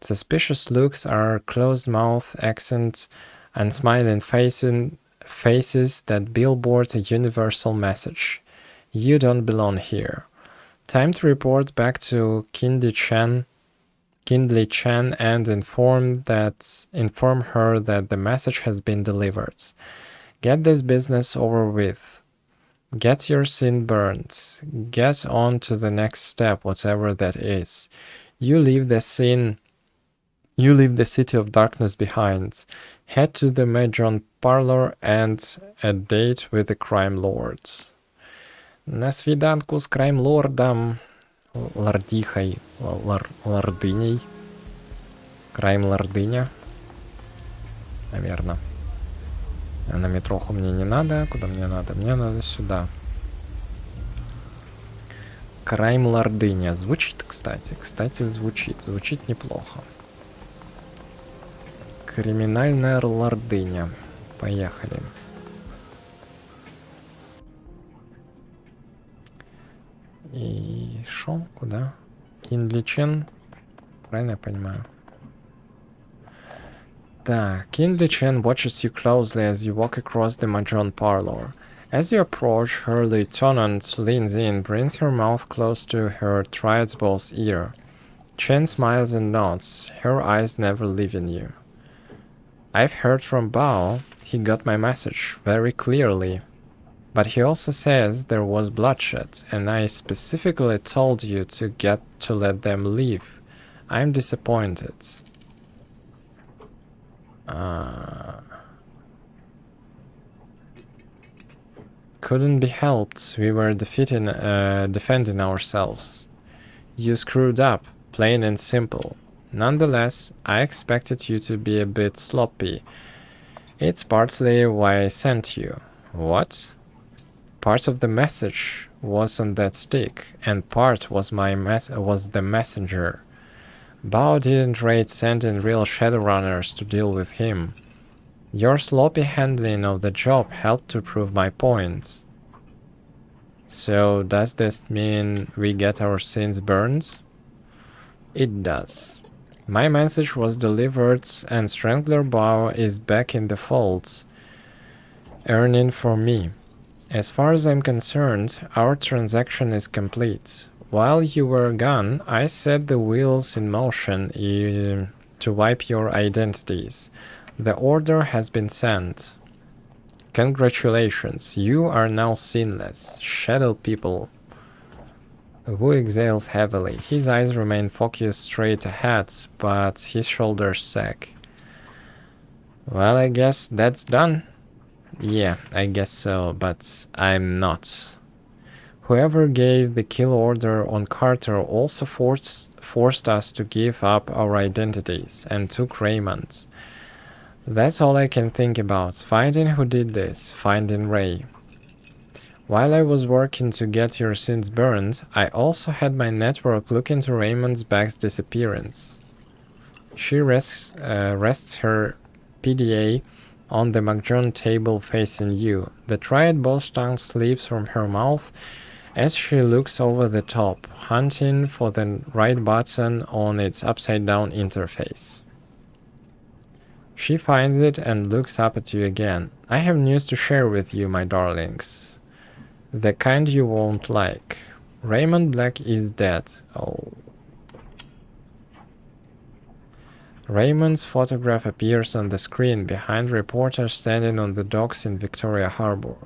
Speaker 1: Suspicious looks are closed-mouth accent and smiling faces that billboard a universal message. You don't belong here. Time to report back to Kindly Chen and inform her that the message has been delivered. Get this business over with. Get your sin burned. Get on to the next step, whatever that is. You leave the sin You leave the city of darkness behind. Head to the Mahjong parlor and a date with the crime lords. На свиданку с крайм-лордом. Лордихой. Лордыней. Крайм-лордыня. Наверное. А на метроху мне не надо. Куда мне надо? Мне надо сюда. Крайм-лордыня. Звучит, кстати. Кстати, звучит. Звучит неплохо. Криминальная лордыня. Поехали. И шо? Куда? Киндличен. Правильно я понимаю? Так, Kinli-Chen watches you closely as you walk across the Mahjong parlor. As you approach, her lieutenant leans in, brings her mouth close to her triad's bow's ear. Chen smiles and nods, her eyes never leaving you. I've heard from Bao. He got my message very clearly. But he also says there was bloodshed, and I specifically told you to let them leave. I'm disappointed. Couldn't be helped. We were defending ourselves. You screwed up, plain and simple. Nonetheless, I expected you to be a bit sloppy. It's partly why I sent you. What? Part of the message was on that stick, and part was the messenger. Bao didn't rate sending real Shadowrunners to deal with him. Your sloppy handling of the job helped to prove my point. So does this mean we get our sins burned? It does. My message was delivered, and Strangler Bao is back in the fold, earning for me. As far as I'm concerned, our transaction is complete. While you were gone, I set the wheels in motion to wipe your identities. The order has been sent. Congratulations, you are now sinless. Shadow people. Wu exhales heavily. His eyes remain focused straight ahead, but his shoulders sag. Well, I guess that's done. Yeah, I guess so, but I'm not. Whoever gave the kill order on Carter also forced us to give up our identities and took Raymond. That's all I can think about, finding who did this, finding Ray. While I was working to get your sins burned, I also had my network look into Raymond's bag's disappearance. She rests her PDA on the Mahjong table facing you. The triad bow's tongue slips from her mouth as she looks over the top, hunting for the right button on its upside-down interface. She finds it and looks up at you again. I have news to share with you, my darlings. The kind you won't like. Raymond Black is dead. Oh. Raymond's photograph appears on the screen behind reporters standing on the docks in Victoria Harbour.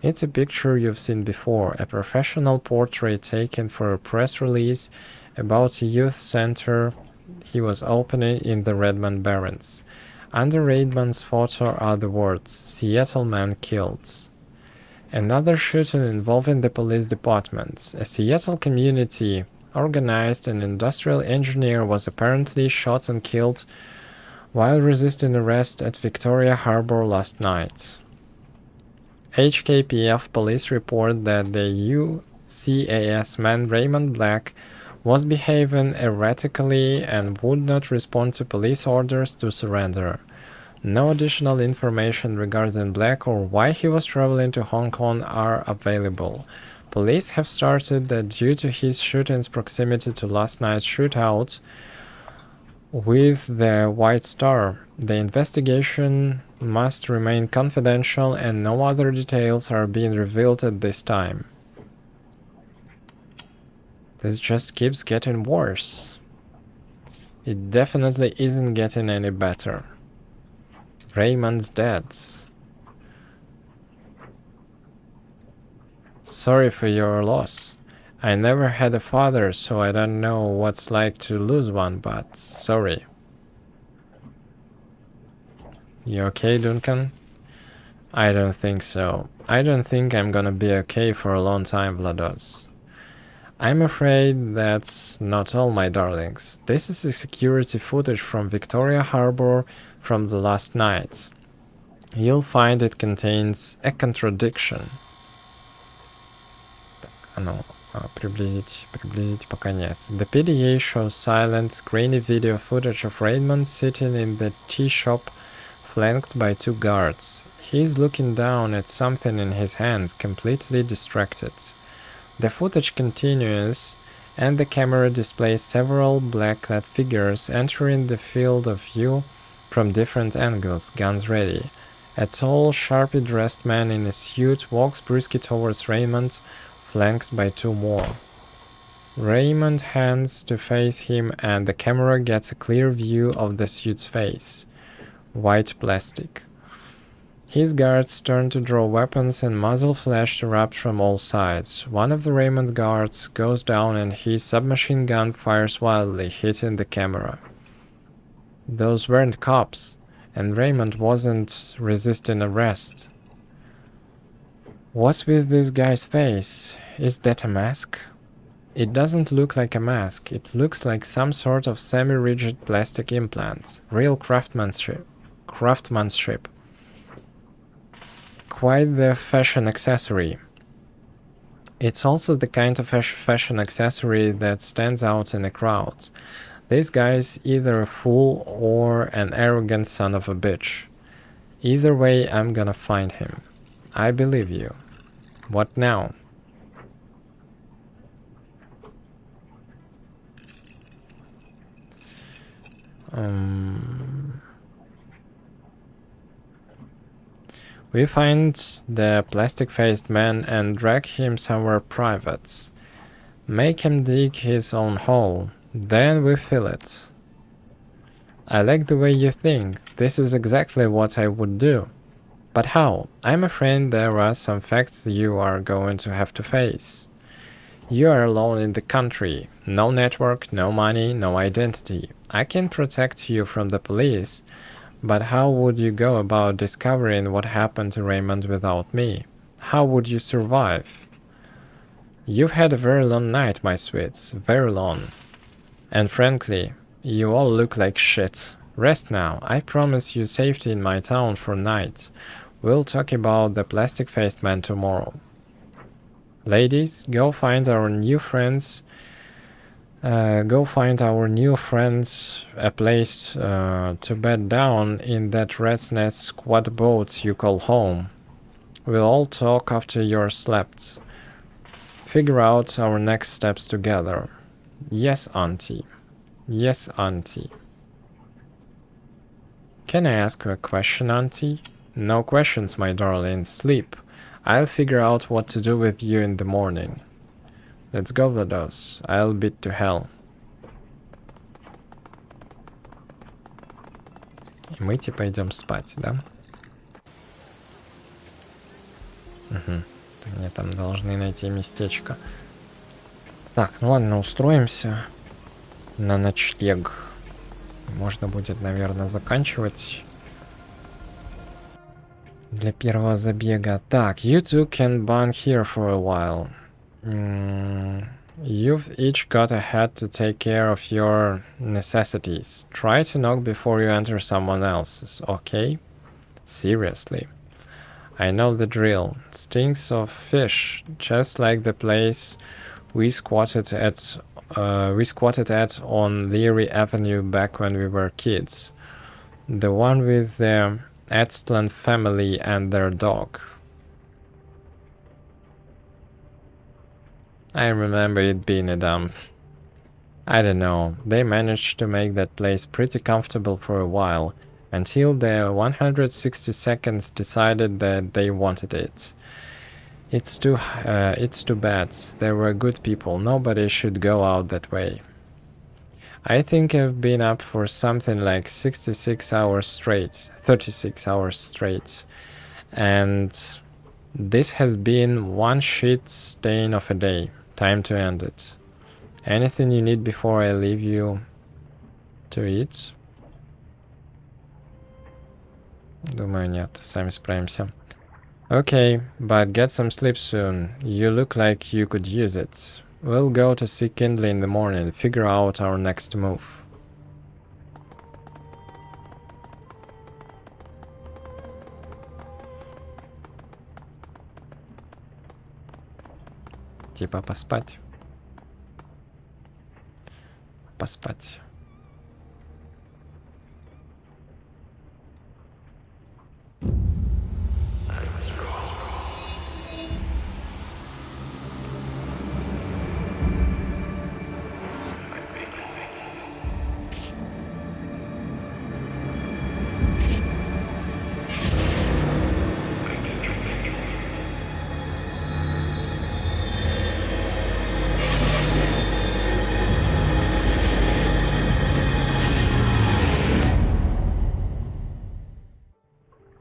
Speaker 1: It's a picture you've seen before, a professional portrait taken for a press release about a youth center he was opening in the Redmond Barrens. Under Raymond's photo are the words, "Seattle man killed." Another shooting involving the police department. A Seattle community organized an industrial engineer was apparently shot and killed while resisting arrest at Victoria Harbour last night. HKPF police report that the UCAS man Raymond Black was behaving erratically and would not respond to police orders to surrender. No additional information regarding Black or why he was traveling to Hong Kong are available. Police have started that due to his shooting's proximity to last night's shootout with the White Star, the investigation must remain confidential and no other details are being revealed at this time. This just keeps getting worse. It definitely isn't getting any better. Raymond's dead. Sorry for your loss. I never had a father, so I don't know what's like to lose one, but sorry. You okay, Duncan? I don't think so. I don't think I'm gonna be okay for a long time, Vlados. I'm afraid that's not all, my darlings. This is a security footage from Victoria Harbor from the last night. You'll find it contains a contradiction. Приблизить пока нет. The PDA shows silent, grainy video footage of Raymond sitting in the tea shop, flanked by 2 guards. He is looking down at something in his hands, completely distracted. The footage continues, and the camera displays several black-clad figures entering the field of view from different angles, guns ready. A tall, sharply dressed man in a suit walks briskly towards Raymond, flanked by 2 more. Raymond hands to face him, and the camera gets a clear view of the suit's face. White plastic. His guards turn to draw weapons, and muzzle flash erupts from all sides. One of the Raymond guards goes down, and his submachine gun fires wildly, hitting the camera. Those weren't cops, and Raymond wasn't resisting arrest. What's with this guy's face? Is that a mask? It doesn't look like a mask. It looks like some sort of semi-rigid plastic implant. Real craftsmanship. Quite the fashion accessory. It's also the kind of fashion accessory that stands out in a crowd. This guy's either a fool or an arrogant son of a bitch. Either way, I'm gonna find him. I believe you. What now? We find the plastic-faced man and drag him somewhere private. Make him dig his own hole. Then we fill it. I like the way you think. This is exactly what I would do. But how? I'm afraid there are some facts you are going to have to face. You are alone in the country. No network, no money, no identity. I can protect you from the police, but how would you go about discovering what happened to Raymond without me? How would you survive? You've had a very long night, my sweets. Very long. And frankly, you all look like shit. Rest now. I promise you safety in my town for night. We'll talk about the plastic-faced man tomorrow. Ladies, go find our new friends a place to bed down in that rat's nest squat boat you call home. We'll all talk after you're slept. Figure out our next steps together. Yes, auntie. Yes, auntie. Can I ask you a question, auntie? No questions, my darling. Sleep. I'll figure out what to do with you in the morning. Let's go, Vlados. I'll beat to hell. И мы типа идем спать, да? Угу. Мне там должны найти местечко. Так, ну ладно, устроимся на ночлег. Можно будет, наверное, заканчивать для первого забега. Так, you two can bunk here for a while. You've each got a head to take care of your necessities. Try to knock before you enter someone else's, okay? Seriously. I know the drill. Stinks of fish, just like the place we squatted at on Leary Avenue back when we were kids. The one with the Edstland family and their dog. I remember it being a dump. I don't know, they managed to make that place pretty comfortable for a while, until the 160 seconds decided that they wanted it. It's too bad. They were good people. Nobody should go out that way. I think I've been up for something like 36 hours straight, 36 hours straight, and this has been one shit stain of a day. Time to end it. Anything you need before I leave you to eat? Думаю, нет. Сами справимся. Okay, but get some sleep soon. You look like you could use it. We'll go to see Kindly in the morning, figure out our next move. Типа поспать. Поспать.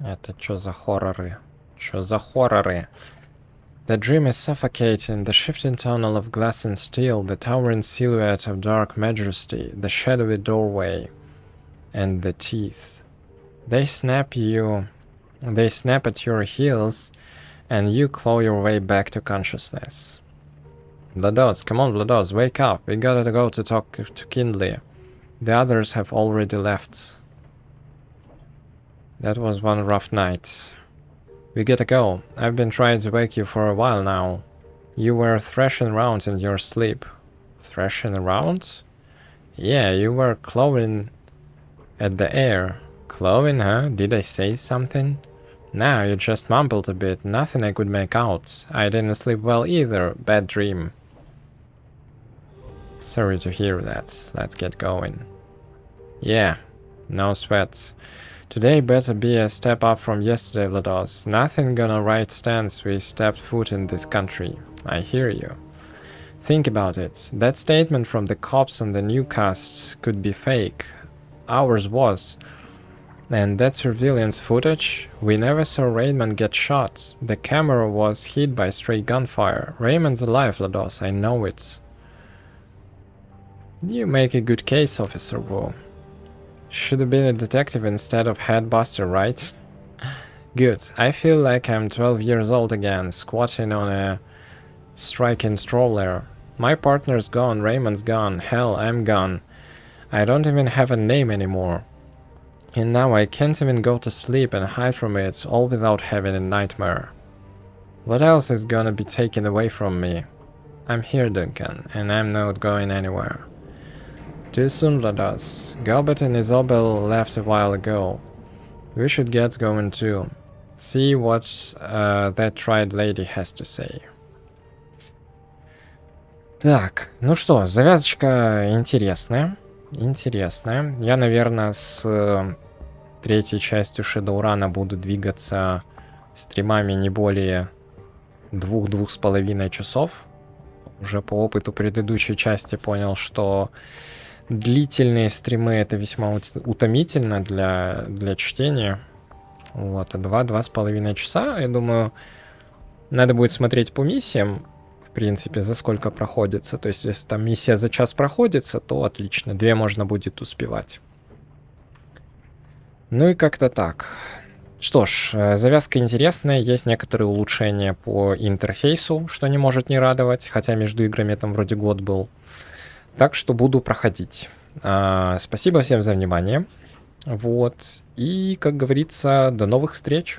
Speaker 1: Это чё за хорроры? Чё за хорроры? The dream is suffocating, the shifting tunnel of glass and steel, the towering silhouette of dark majesty, the shadowy doorway, and the teeth. They snap at your heels, and you claw your way back to consciousness. Blados, come on Blados, wake up, we gotta go to talk to Kindly. The others have already left. That was one rough night. We gotta go. I've been trying to wake you for a while now. You were thrashing around in your sleep. Thrashing around? Yeah, you were clawing at the air. Clawing, huh? Did I say something? No, you just mumbled a bit. Nothing I could make out. I didn't sleep well either. Bad dream. Sorry to hear that. Let's get going. Yeah, no sweat. Today better be a step up from yesterday, Vlados. Nothing gonna right since we stepped foot in this country. I hear you. Think about it. That statement from the cops on the newscast could be fake. Ours was. And that surveillance footage? We never saw Raymond get shot. The camera was hit by stray gunfire. Raymond's alive, Vlados. I know it. You make a good case, Officer Wu. Should have been a detective instead of headbuster, right? Good. I feel like I'm 12 years old again, squatting on a striking stroller. My partner's gone, Raymond's gone, hell, I'm gone. I don't even have a name anymore. And now I can't even go to sleep and hide from it, all without having a nightmare. What else is gonna be taken away from me? I'm here, Duncan, and I'm not going anywhere. Too soon, Vlados. Gobet and Isabel left a while ago. We should get going too. See what that tried lady has to say. Так, ну что, завязочка интересная. Интересная. Я, наверное, с третьей частью Shadowrun буду двигаться стримами не более 2-2,5 часов. Уже по опыту предыдущей части понял, что длительные стримы это весьма утомительно для чтения. Вот, а 2-2,5 часа, я думаю, надо будет смотреть по миссиям, в принципе, за сколько проходится. То есть, если там миссия за час проходится, то отлично, 2 можно будет успевать. Ну и как-то так. Что ж, завязка интересная, есть некоторые улучшения по интерфейсу, что не может не радовать, хотя между играми там вроде год был. Так что буду проходить. Спасибо всем за внимание. Вот. И, как говорится, до новых встреч.